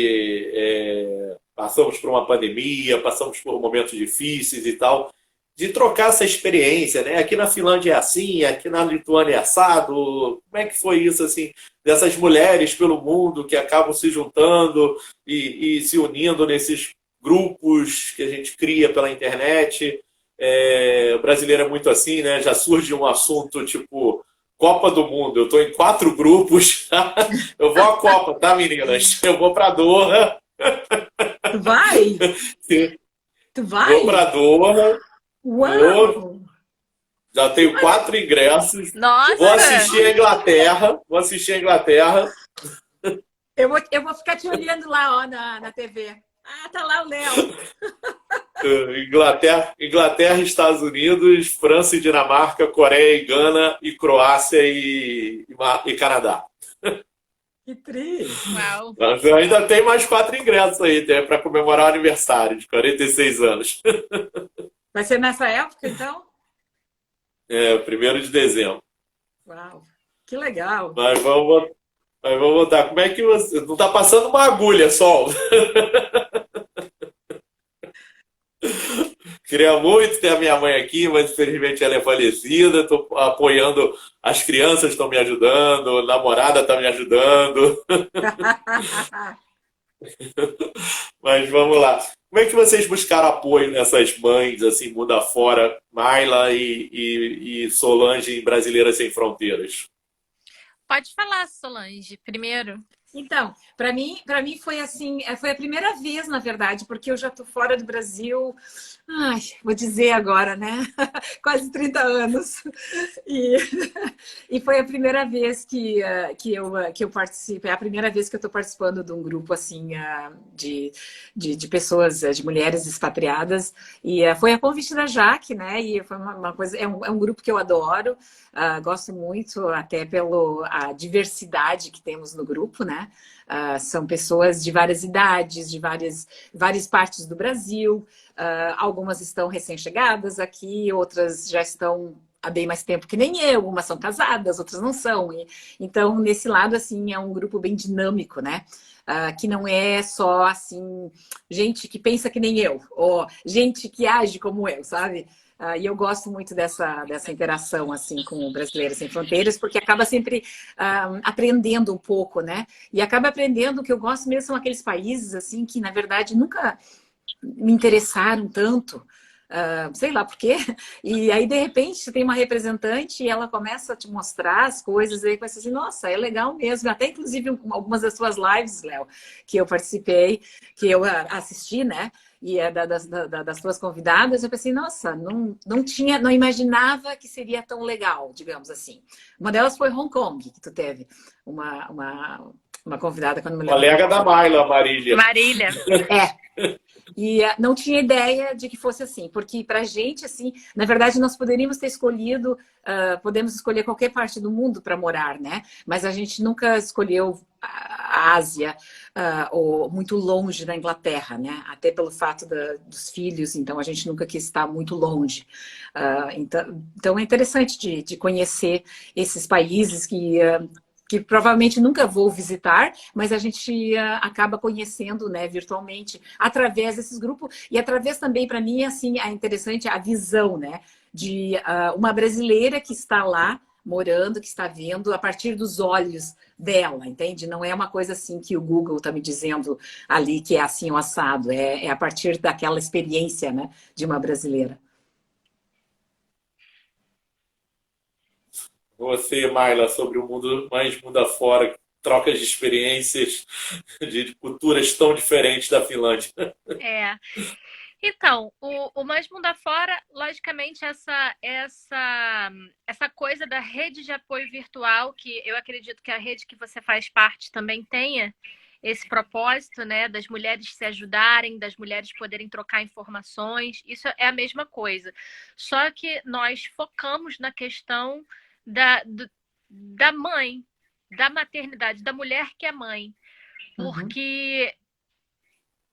passamos por uma pandemia, passamos por momentos difíceis e tal, de trocar essa experiência, né? Aqui na Finlândia é assim, aqui na Lituânia é assado. Como é que foi isso, assim, dessas mulheres pelo mundo que acabam se juntando e se unindo nesses grupos que a gente cria pela internet? O brasileiro é muito assim, né? Já surge um assunto tipo Copa do Mundo. Eu estou em 4 grupos. Eu vou à Copa, tá, meninas? Eu vou para Doha. Tu vai? Sim. Tu vai? Vou para Doha. Uau! Já tenho 4 ingressos. Nossa! Vou assistir a Inglaterra. Eu vou ficar te olhando lá, ó, na TV. Ah, tá lá o Léo. Inglaterra, Estados Unidos, França e Dinamarca, Coreia e Gana, e Croácia e Canadá. Que tri! Uau! Mas eu ainda tem mais 4 ingressos aí, para comemorar o aniversário de 46 anos. Vai ser nessa época, então? 1º de dezembro. Uau! Que legal! Mas vamos voltar. Como é que você... Não está passando uma agulha, Sol? Queria muito ter a minha mãe aqui, mas infelizmente ela é falecida. Estou apoiando, as crianças estão me ajudando, a namorada está me ajudando. Mas vamos lá. Como é que vocês buscaram apoio nessas mães, assim, mundo afora, Mayla e Solange em Brasileiras Sem Fronteiras? Pode falar, Solange, primeiro. Então, para mim foi assim, foi a primeira vez, na verdade, porque eu já tô fora do Brasil, vou dizer agora, né? Quase 30 anos. E foi a primeira vez que eu participo, é a primeira vez que eu estou participando de um grupo assim de pessoas, de mulheres expatriadas. E foi a convite da Jaque, né? E foi uma coisa, é um grupo que eu adoro. Gosto muito, até pela diversidade que temos no grupo, né? São pessoas de várias idades, de várias partes do Brasil. Algumas estão recém-chegadas aqui, outras já estão há bem mais tempo que nem eu. Umas são casadas, outras não são. Então, nesse lado, assim, é um grupo bem dinâmico, né? Que não é só, assim, gente que pensa que nem eu, ou gente que age como eu, sabe? E eu gosto muito dessa interação assim com o Brasileiro Sem Fronteiras, porque acaba sempre aprendendo um pouco, né? E acaba aprendendo. O que eu gosto mesmo são aqueles países assim que, na verdade, nunca me interessaram tanto. Sei lá por quê. E aí, de repente, você tem uma representante e ela começa a te mostrar as coisas, e aí começa assim, nossa, é legal mesmo. Até, inclusive, algumas das suas lives, Léo, que eu participei, que eu assisti, né? E das tuas convidadas, eu pensei, nossa, não imaginava que seria tão legal, digamos assim. Uma delas foi Hong Kong, que tu teve uma convidada, quando me lembro. Colega da Mayla, Marília. Marília. E não tinha ideia de que fosse assim, porque para a gente, assim, na verdade, nós poderíamos ter escolhido, podemos escolher qualquer parte do mundo para morar, né? Mas a gente nunca escolheu a Ásia, ou muito longe da Inglaterra, né? Até pelo fato dos filhos, então a gente nunca quis estar muito longe. Então é interessante de conhecer esses países que provavelmente nunca vou visitar, mas a gente acaba conhecendo, né, virtualmente, através desses grupos, e através também, para mim, assim, é interessante a visão, né, de uma brasileira que está lá, morando, que está vendo a partir dos olhos dela, entende? Não é uma coisa assim que o Google está me dizendo ali que é assim o assado, é a partir daquela experiência, né, de uma brasileira. Você, Mayla, sobre o mundo mais mundo afora, trocas de experiências de culturas tão diferentes da Finlândia. Então, o Mais Mundo Afora, logicamente, essa coisa da rede de apoio virtual, que eu acredito que a rede que você faz parte também tenha esse propósito, né, das mulheres se ajudarem, das mulheres poderem trocar informações, isso é a mesma coisa. Só que nós focamos na questão da mãe, da maternidade, da mulher que é mãe. Porque,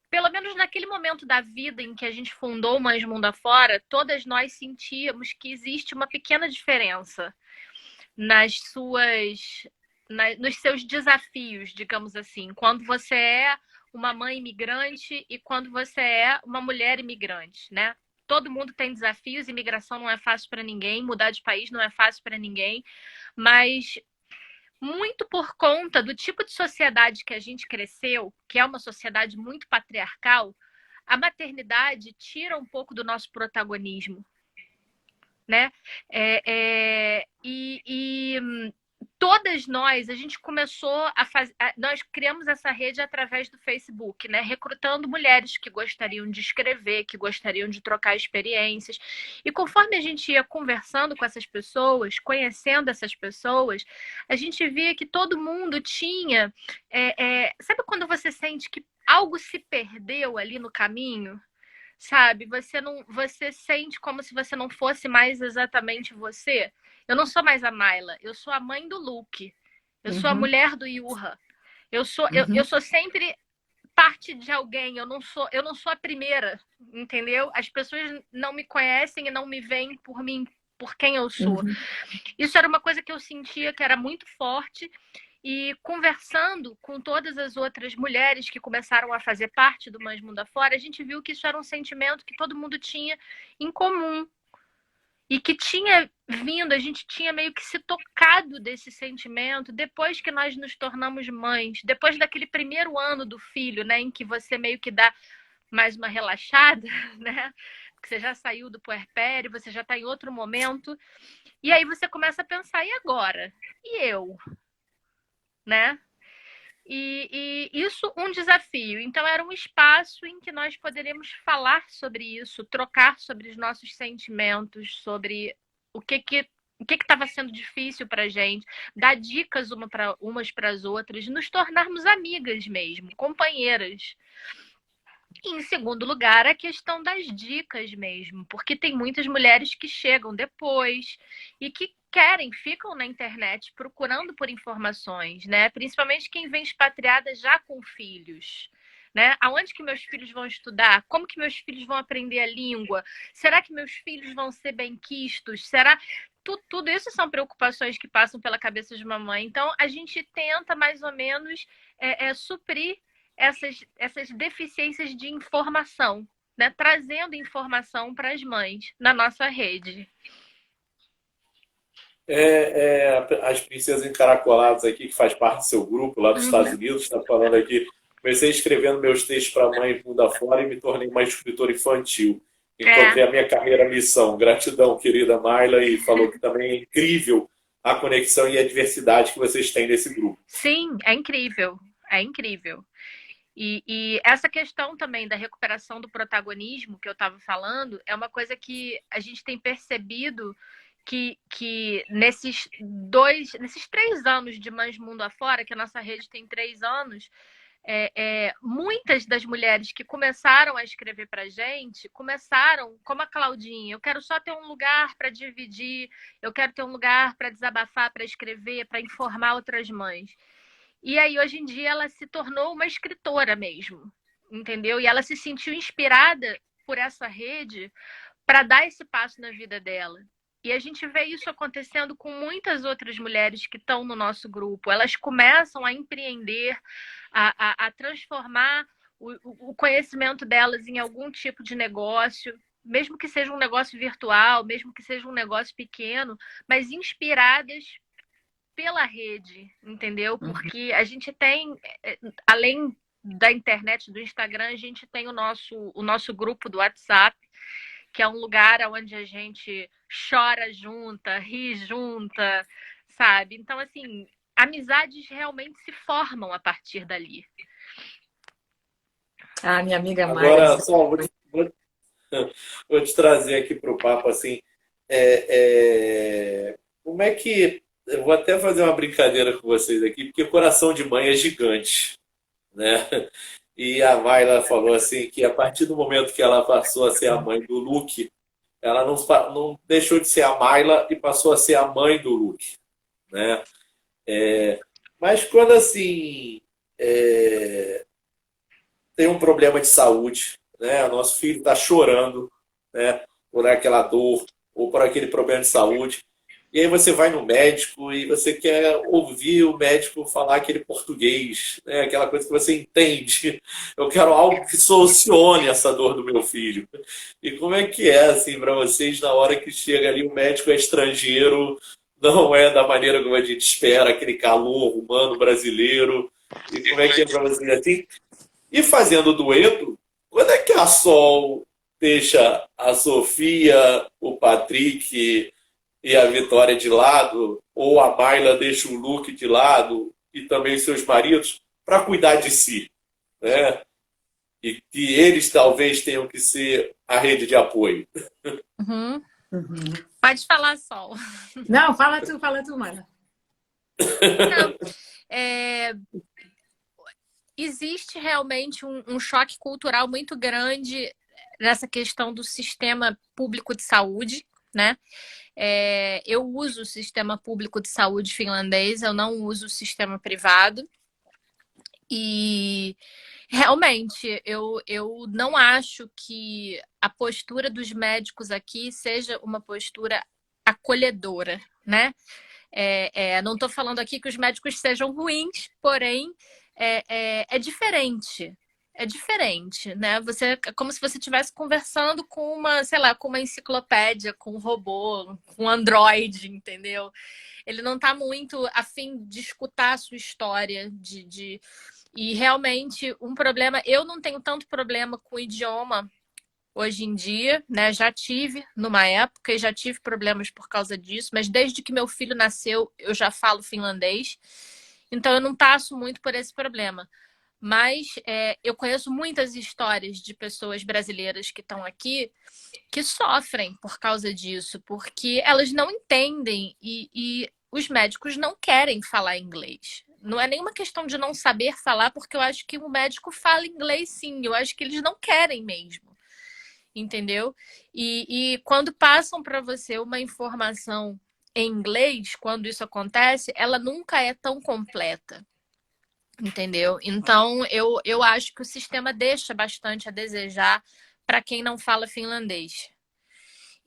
pelo menos naquele momento da vida em que a gente fundou o Mais Mundo Afora, todas nós sentíamos que existe uma pequena diferença nos seus desafios, digamos assim. Quando você é uma mãe imigrante e quando você é uma mulher imigrante, né? Todo mundo tem desafios, imigração não é fácil para ninguém, mudar de país não é fácil para ninguém, mas muito por conta do tipo de sociedade que a gente cresceu, que é uma sociedade muito patriarcal, a maternidade tira um pouco do nosso protagonismo, né? Todas nós, a gente começou a fazer, nós criamos essa rede através do Facebook, né? Recrutando mulheres que gostariam de escrever, que gostariam de trocar experiências. E conforme a gente ia conversando com essas pessoas, conhecendo essas pessoas, a gente via que todo mundo tinha... sabe quando você sente que algo se perdeu ali no caminho? Sabe? Você sente como se você não fosse mais exatamente você. Eu não sou mais a Mayla, eu sou a mãe do Luke. Eu sou a mulher do Yurra. Eu sou sempre parte de alguém, eu não sou a primeira, entendeu? As pessoas não me conhecem e não me veem por mim, por quem eu sou. Isso era uma coisa que eu sentia que era muito forte. E conversando com todas as outras mulheres que começaram a fazer parte do Mais Mundo Afora, a gente viu que isso era um sentimento que todo mundo tinha em comum. E que tinha vindo, a gente tinha meio que se tocado desse sentimento depois que nós nos tornamos mães, depois daquele primeiro ano do filho, né, em que você meio que dá mais uma relaxada, né, porque você já saiu do puerpério, você já está em outro momento, e aí você começa a pensar, e agora? E eu? Né? E isso um desafio. Então era um espaço em que nós poderíamos falar sobre isso, trocar sobre os nossos sentimentos, sobre o que estava sendo difícil para a gente, dar dicas umas para as outras, nos tornarmos amigas mesmo, companheiras. E, em segundo lugar, a questão das dicas mesmo, porque tem muitas mulheres que chegam depois e que ficam na internet procurando por informações, né? Principalmente quem vem expatriada já com filhos, né? Aonde que meus filhos vão estudar? Como que meus filhos vão aprender a língua? Será que meus filhos vão ser benquistos? Será... Tudo isso são preocupações que passam pela cabeça de uma mãe. Então, a gente tenta mais ou menos suprir essas deficiências de informação, né, trazendo informação para as mães na nossa rede. As princesas encaracoladas aqui, que faz parte do seu grupo lá dos Estados Unidos, está falando aqui. Comecei escrevendo meus textos para mãe mundo afora e me tornei uma escritora infantil. Encontrei a minha carreira missão. Gratidão, querida Mayla, e falou que também é incrível a conexão e a diversidade que vocês têm nesse grupo. Sim, é incrível. É incrível. E essa questão também da recuperação do protagonismo que eu estava falando é uma coisa que a gente tem percebido que nesses 3 anos de Mães Mundo Afora, que a nossa rede tem 3 anos, muitas das mulheres que começaram a escrever para a gente começaram como a Claudinha. Eu quero só ter um lugar para dividir, eu quero ter um lugar para desabafar, para escrever, para informar outras mães. E aí, hoje em dia, ela se tornou uma escritora mesmo, entendeu? E ela se sentiu inspirada por essa rede para dar esse passo na vida dela. E a gente vê isso acontecendo com muitas outras mulheres que estão no nosso grupo. Elas começam a empreender, a transformar o conhecimento delas em algum tipo de negócio, mesmo que seja um negócio virtual, mesmo que seja um negócio pequeno, mas inspiradas pela rede, entendeu? Porque a gente tem, além da internet, do Instagram, a gente tem o nosso grupo do WhatsApp, que é um lugar onde a gente chora junta, ri junta, sabe? Então, assim, amizades realmente se formam a partir dali. Ah, minha amiga Agora, Mayla. só vou te trazer aqui para o papo, assim, como é que... Eu vou até fazer uma brincadeira com vocês aqui, porque coração de mãe é gigante, né? E a Mayla falou assim que a partir do momento que ela passou a ser a mãe do Luke, ela não deixou de ser a Mayla e passou a ser a mãe do Luke, né? Mas quando assim tem um problema de saúde, né? O nosso filho está chorando, né? Por aquela dor ou por aquele problema de saúde. E aí você vai no médico e você quer ouvir o médico falar aquele português, né? Aquela coisa que você entende. Eu quero algo que solucione essa dor do meu filho. E como é que é assim para vocês na hora que chega ali o médico é estrangeiro, não é da maneira como a gente espera, aquele calor humano brasileiro. E como é que é para vocês assim? E fazendo dueto, quando é que a Sol deixa a Sofia, o Patrick e a Vitória de lado, ou a Mayla deixa o Luke de lado, e também seus maridos, para cuidar de si, né? E que eles talvez tenham que ser a rede de apoio. Uhum. Pode falar, Sol. Não, fala tu, Mayla. Não, existe realmente um choque cultural muito grande nessa questão do sistema público de saúde, né? Eu uso o sistema público de saúde finlandês, eu não uso o sistema privado. E realmente eu não acho que a postura dos médicos aqui seja uma postura acolhedora, né? Não estou falando aqui que os médicos sejam ruins, porém é diferente. É diferente, né? É como se você estivesse conversando com uma, sei lá, com uma enciclopédia, com um robô, com um androide, entendeu? Ele não está muito a fim de escutar a sua história, E realmente um problema... Eu não tenho tanto problema com o idioma hoje em dia, né? Já tive numa época e já tive problemas por causa disso, mas desde que meu filho nasceu, eu já falo finlandês. Então eu não passo muito por esse problema. Mas eu conheço muitas histórias de pessoas brasileiras que estão aqui que sofrem por causa disso, porque elas não entendem e os médicos não querem falar inglês. Não é nenhuma questão de não saber falar, porque eu acho que o médico fala inglês sim, eu acho que eles não querem mesmo, entendeu? E quando passam para você uma informação em inglês, quando isso acontece, ela nunca é tão completa. Entendeu? Então, eu acho que o sistema deixa bastante a desejar para quem não fala finlandês.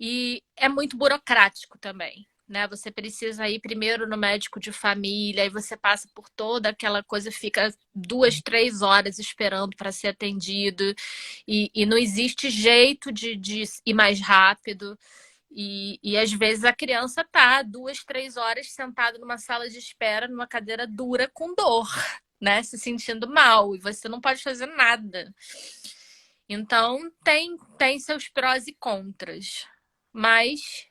E é muito burocrático também. né? Você precisa ir primeiro no médico de família, aí você passa por toda aquela coisa, fica 2, 3 horas esperando para ser atendido, e não existe jeito de ir mais rápido. E às vezes a criança tá 2, 3 horas sentada numa sala de espera, numa cadeira dura, com dor, né? Se sentindo mal, e você não pode fazer nada. Então, tem seus prós e contras. Mas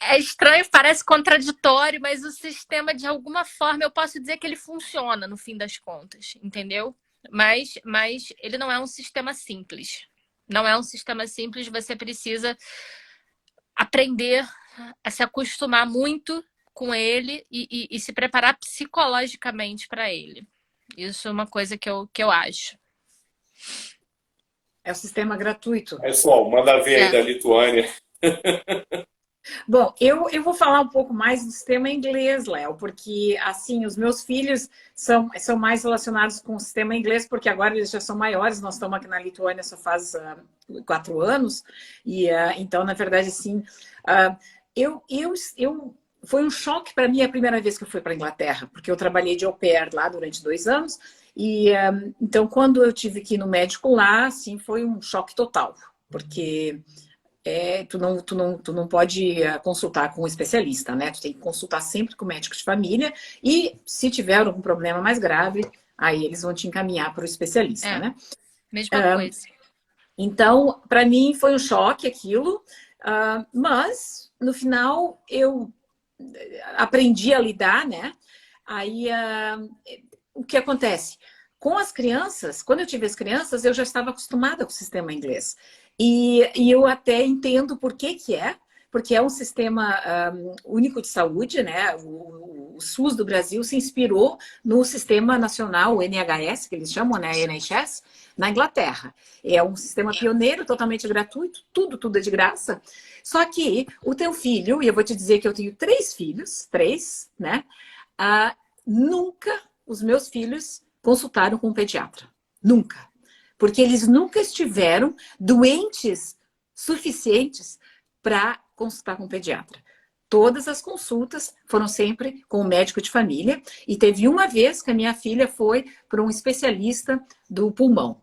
é estranho, parece contraditório, mas o sistema, de alguma forma, eu posso dizer que ele funciona no fim das contas, entendeu? Mas ele não é um sistema simples. Não é um sistema simples, você precisa aprender a se acostumar muito com ele e se preparar psicologicamente para ele. Isso é uma coisa que eu acho. É o sistema gratuito. Pessoal, manda ver aí da Lituânia. Bom, eu vou falar um pouco mais do sistema inglês, Léo, porque, assim, os meus filhos são mais relacionados com o sistema inglês, porque agora eles já são maiores, nós estamos aqui na Lituânia só faz 4 anos, e então, na verdade, assim, foi um choque para mim a primeira vez que eu fui para a Inglaterra, porque eu trabalhei de au pair lá durante 2 anos, e então, quando eu tive que ir no médico lá, assim, foi um choque total, porque... tu não pode consultar com um especialista, né? Tu tem que consultar sempre com o médico de família e se tiver algum problema mais grave, aí eles vão te encaminhar para o especialista, né? Mesma coisa. Então, para mim foi um choque aquilo, mas no final eu aprendi a lidar, né? Aí o que acontece? Com as crianças, quando eu tive as crianças, eu já estava acostumada com o sistema inglês. E eu até entendo por que é, porque é um sistema único de saúde, né? O SUS do Brasil se inspirou no sistema nacional, o NHS, que eles chamam, né? NHS, na Inglaterra. É um sistema pioneiro, totalmente gratuito, tudo é de graça. Só que o teu filho, e eu vou te dizer que eu tenho 3 filhos, né? Nunca os meus filhos consultaram com um pediatra. Nunca. Porque eles nunca estiveram doentes suficientes para consultar com o pediatra. Todas as consultas foram sempre com o médico de família. E teve uma vez que a minha filha foi para um especialista do pulmão.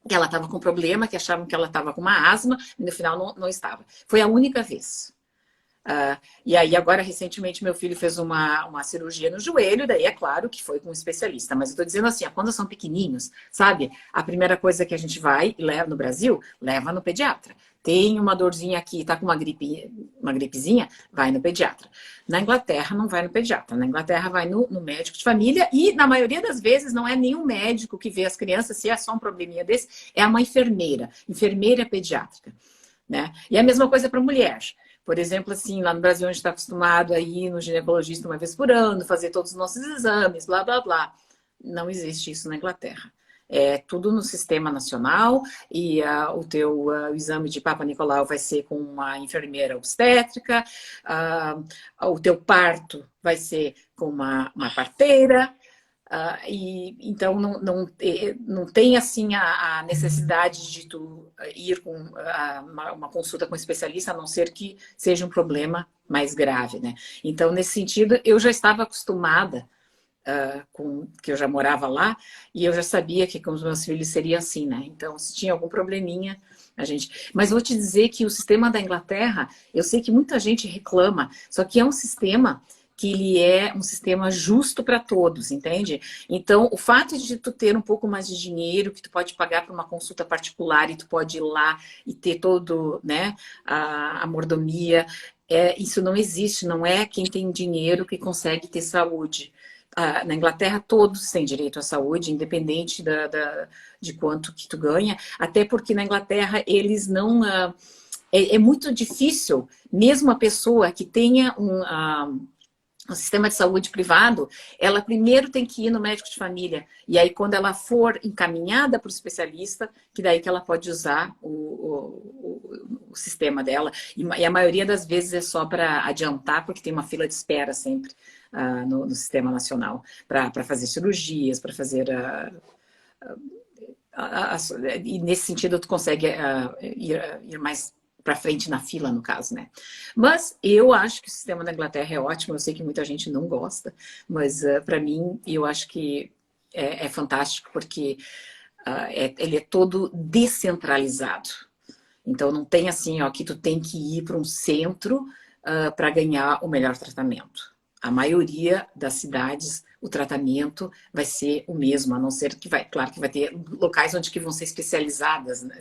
Que ela estava com problema, que achavam que ela estava com uma asma, e no final não estava. Foi a única vez. E aí agora, recentemente, meu filho fez uma cirurgia no joelho, daí é claro que foi com um especialista. Mas eu tô dizendo assim, quando são pequenininhos, sabe? A primeira coisa que a gente vai e leva no Brasil, leva no pediatra. Tem uma dorzinha aqui, tá com uma gripezinha, vai no pediatra. Na Inglaterra não vai no pediatra, na Inglaterra vai no médico de família e na maioria das vezes não é nenhum médico que vê as crianças, se é só um probleminha desse, é uma enfermeira pediátrica, né? E a mesma coisa para mulher. Por exemplo, assim, lá no Brasil a gente está acostumado a ir no ginecologista uma vez por ano, fazer todos os nossos exames, blá, blá, blá. Não existe isso na Inglaterra. É tudo no sistema nacional e o teu exame de Papa Nicolau vai ser com uma enfermeira obstétrica, o teu parto vai ser com uma parteira. E então não tem assim a necessidade de tu ir com uma consulta com um especialista, a não ser que seja um problema mais grave, né? Então, nesse sentido, eu já estava acostumada que eu já morava lá e eu já sabia que com os meus filhos seria assim, né? Então, se tinha algum probleminha, a gente... Mas vou te dizer que o sistema da Inglaterra, eu sei que muita gente reclama, só que é um sistema que ele é um sistema justo para todos, entende? Então, o fato de tu ter um pouco mais de dinheiro, que tu pode pagar para uma consulta particular e tu pode ir lá e ter todo, né, a mordomia, isso não existe, não é quem tem dinheiro que consegue ter saúde. Na Inglaterra, todos têm direito à saúde, independente de quanto que tu ganha, até porque na Inglaterra eles não... É muito difícil, mesmo a pessoa que tenha um sistema de saúde privado, ela primeiro tem que ir no médico de família. E aí, quando ela for encaminhada para o especialista, que daí que ela pode usar o sistema dela. E a maioria das vezes é só para adiantar, porque tem uma fila de espera sempre no sistema nacional, para fazer cirurgias, para fazer... e nesse sentido, tu consegue ir mais para frente na fila, no caso, né? Mas eu acho que o sistema da Inglaterra é ótimo. Eu sei que muita gente não gosta, mas para mim, eu acho que é fantástico, porque ele é todo descentralizado. Então, não tem assim, ó, que tu tem que ir para um centro para ganhar o melhor tratamento. A maioria das cidades, o tratamento vai ser o mesmo, a não ser que claro que vai ter locais onde que vão ser especializados, né?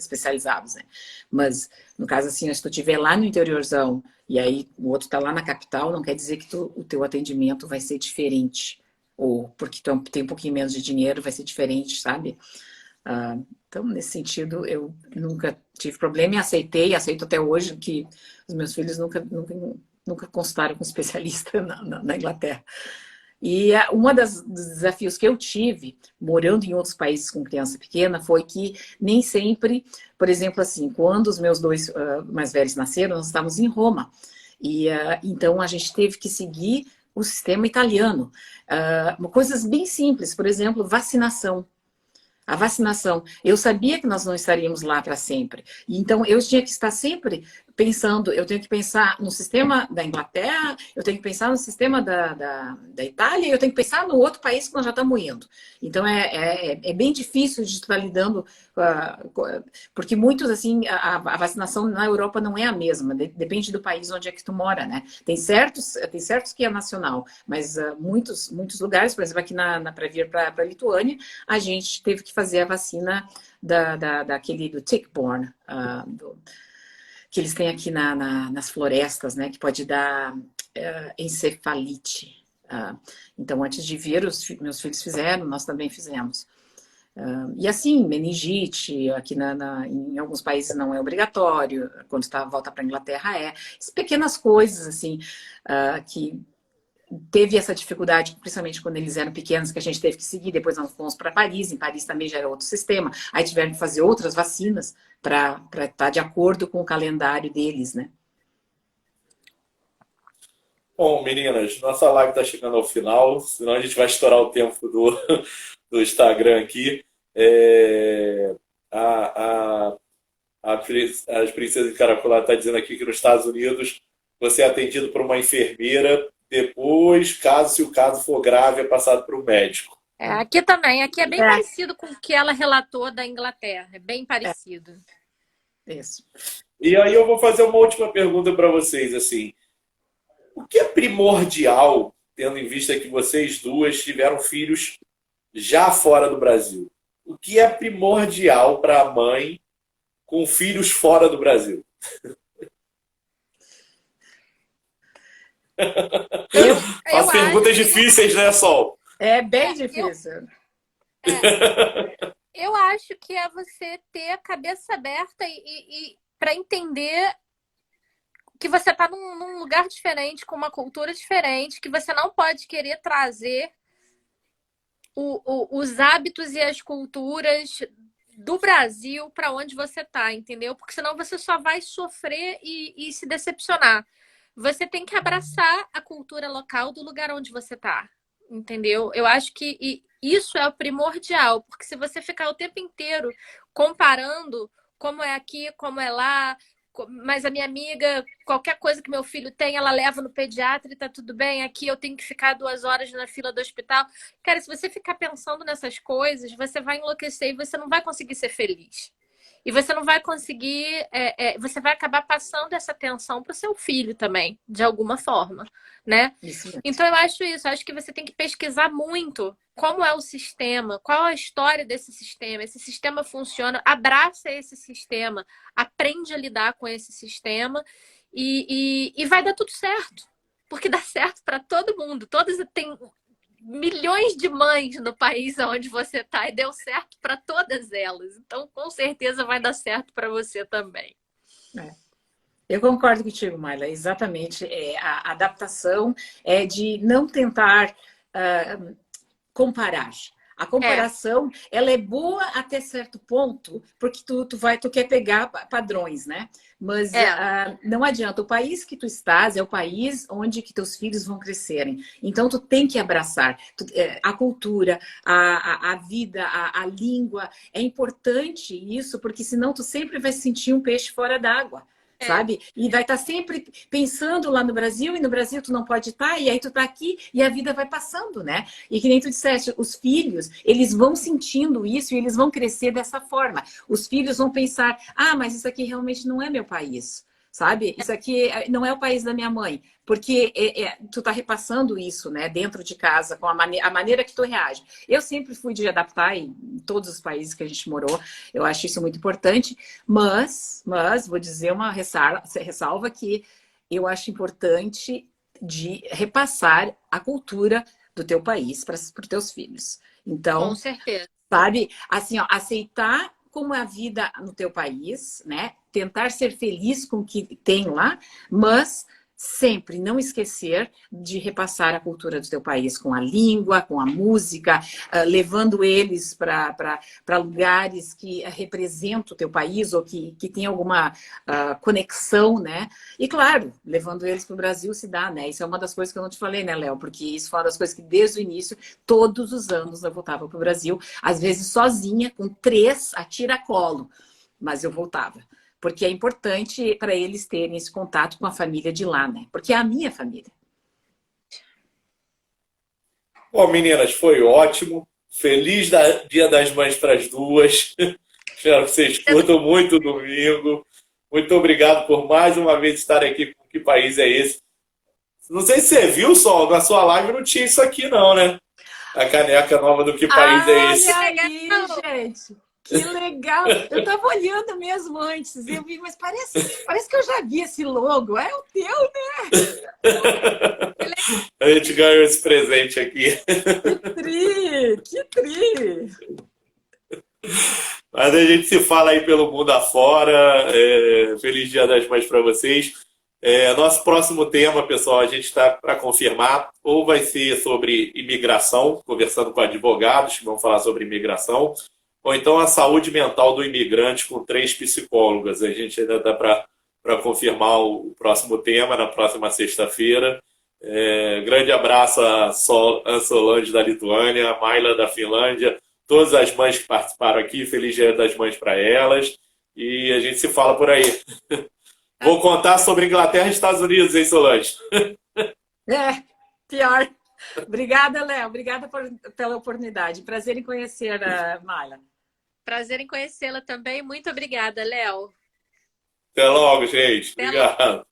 Mas, no caso assim, se tu estiver lá no interiorzão e aí o outro está lá na capital, não quer dizer que o teu atendimento vai ser diferente. Ou porque tu tem um pouquinho menos de dinheiro, vai ser diferente, sabe? Então, nesse sentido, eu nunca tive problema e aceito até hoje que os meus filhos nunca consultaram com especialista na Inglaterra. E dos desafios que eu tive, morando em outros países com criança pequena, foi que nem sempre, por exemplo, assim, quando os meus dois mais velhos nasceram, nós estávamos em Roma. E então a gente teve que seguir o sistema italiano. Coisas bem simples, por exemplo, vacinação. A vacinação. Eu sabia que nós não estaríamos lá para sempre. Então, eu tinha que estar sempre pensando, eu tenho que pensar no sistema da Inglaterra, eu tenho que pensar no sistema da Itália, e eu tenho que pensar no outro país que nós já estamos indo. Então, é bem difícil de estar lidando, porque muitos, assim, a vacinação na Europa não é a mesma, depende do país onde é que tu mora, né? Tem certos que é nacional, mas muitos lugares, por exemplo, aqui para vir para a Lituânia, a gente teve que fazer a vacina daquele do tick-borne, que eles têm aqui nas florestas, né? Que pode dar encefalite. Então, antes de vir, meus filhos fizeram, nós também fizemos. E assim, meningite, aqui em alguns países não é obrigatório, quando volta para a Inglaterra é. Pequenas coisas, assim, que teve essa dificuldade, principalmente quando eles eram pequenos, que a gente teve que seguir. Depois nós fomos para Paris, em Paris também já era outro sistema. Aí tiveram que fazer outras vacinas para estar de acordo com o calendário deles, né? Bom, meninas, nossa live está chegando ao final, senão a gente vai estourar o tempo do Instagram aqui. As Princesas de Caracolá está dizendo aqui que nos Estados Unidos você é atendido por uma enfermeira, depois, se o caso for grave, é passado para o médico. Aqui também. Aqui é bem parecido com o que ela relatou da Inglaterra. É bem parecido. Isso. E aí eu vou fazer uma última pergunta para vocês, assim. O que é primordial, tendo em vista que vocês duas tiveram filhos já fora do Brasil? O que é primordial para a mãe com filhos fora do Brasil? As perguntas difíceis, né, Sol? É bem difícil. Eu acho que é você ter a cabeça aberta e para entender que você está num lugar diferente, com uma cultura diferente, que você não pode querer trazer os hábitos e as culturas do Brasil para onde você está, entendeu? Porque senão você só vai sofrer e se decepcionar. Você tem que abraçar a cultura local do lugar onde você está, entendeu? Eu acho que isso é o primordial, porque se você ficar o tempo inteiro comparando como é aqui, como é lá, mas a minha amiga, qualquer coisa que meu filho tem, ela leva no pediatra e tá tudo bem, aqui eu tenho que ficar 2 horas na fila do hospital. Cara, se você ficar pensando nessas coisas, você vai enlouquecer e você não vai conseguir ser feliz. E você não vai conseguir, você vai acabar passando essa tensão para o seu filho também, de alguma forma, né? Então eu acho isso, acho que você tem que pesquisar muito como é o sistema, qual a história desse sistema, esse sistema funciona, abraça esse sistema, aprende a lidar com esse sistema e vai dar tudo certo, porque dá certo para todo mundo, tem milhões de mães no país onde você está e deu certo para todas elas. Então, com certeza vai dar certo para você também. Eu concordo contigo, Mayla. Exatamente. A adaptação é de não tentar comparar. A comparação, ela é boa até certo ponto, porque tu quer pegar padrões, né? Mas não adianta. O país que tu estás é o país onde que teus filhos vão crescerem. Então, tu tem que abraçar a cultura, a vida, a língua. É importante isso, porque senão tu sempre vai sentir um peixe fora d'água. sabe? E vai estar sempre pensando lá no Brasil, e no Brasil tu não pode estar, e aí tu tá aqui, e a vida vai passando, né? E que nem tu disseste, os filhos, eles vão sentindo isso e eles vão crescer dessa forma. Os filhos vão pensar, ah, mas isso aqui realmente não é meu país, sabe? Isso aqui não é o país da minha mãe. Porque tu tá repassando isso, né, dentro de casa, com a maneira que tu reage. Eu sempre fui de adaptar em todos os países que a gente morou. Eu acho isso muito importante. Mas vou dizer uma ressalva que eu acho importante de repassar a cultura do teu país para os teus filhos. Então, Com certeza. sabe, assim, ó, aceitar como é a vida no teu país, né? Tentar ser feliz com o que tem lá, mas sempre não esquecer de repassar a cultura do teu país com a língua, com a música, levando eles para lugares que representam o teu país ou que tem alguma conexão, né? E claro, levando eles para o Brasil se dá, né? Isso é uma das coisas que eu não te falei, né, Léo? Porque isso foi uma das coisas que desde o início, todos os anos eu voltava para o Brasil, às vezes sozinha, com 3 a tiracolo, mas eu voltava. Porque é importante para eles terem esse contato com a família de lá, né? Porque é a minha família. Bom, meninas, foi ótimo. Feliz Dia das Mães para as duas. Espero que vocês curtam muito o domingo. Muito obrigado por mais uma vez estar aqui com Que País é Esse? Não sei se você viu, Sol, na sua live não tinha isso aqui não, né? A caneca nova do Que País é Esse? Olha aí, gente! Que legal! Eu estava olhando mesmo antes, eu vi, mas parece que eu já vi esse logo. É o teu, né? A gente ganhou esse presente aqui. Que tri! Mas a gente se fala aí pelo mundo afora. Feliz Dia das Mães para vocês. Nosso próximo tema, pessoal, a gente está para confirmar, ou vai ser sobre imigração, conversando com advogados que vão falar sobre imigração, ou então a saúde mental do imigrante com 3 psicólogas. A gente ainda dá para confirmar o próximo tema na próxima sexta-feira. Grande abraço a Solange da Lituânia, a Maila da Finlândia, todas as mães que participaram aqui. Feliz Dia das Mães para elas. E a gente se fala por aí. Vou contar sobre Inglaterra e Estados Unidos, hein, Solange? Pior. Obrigada, Léo. Obrigada pela oportunidade. Prazer em conhecer a Maila. Prazer em conhecê-la também. Muito obrigada, Léo. Até logo, gente. Obrigado.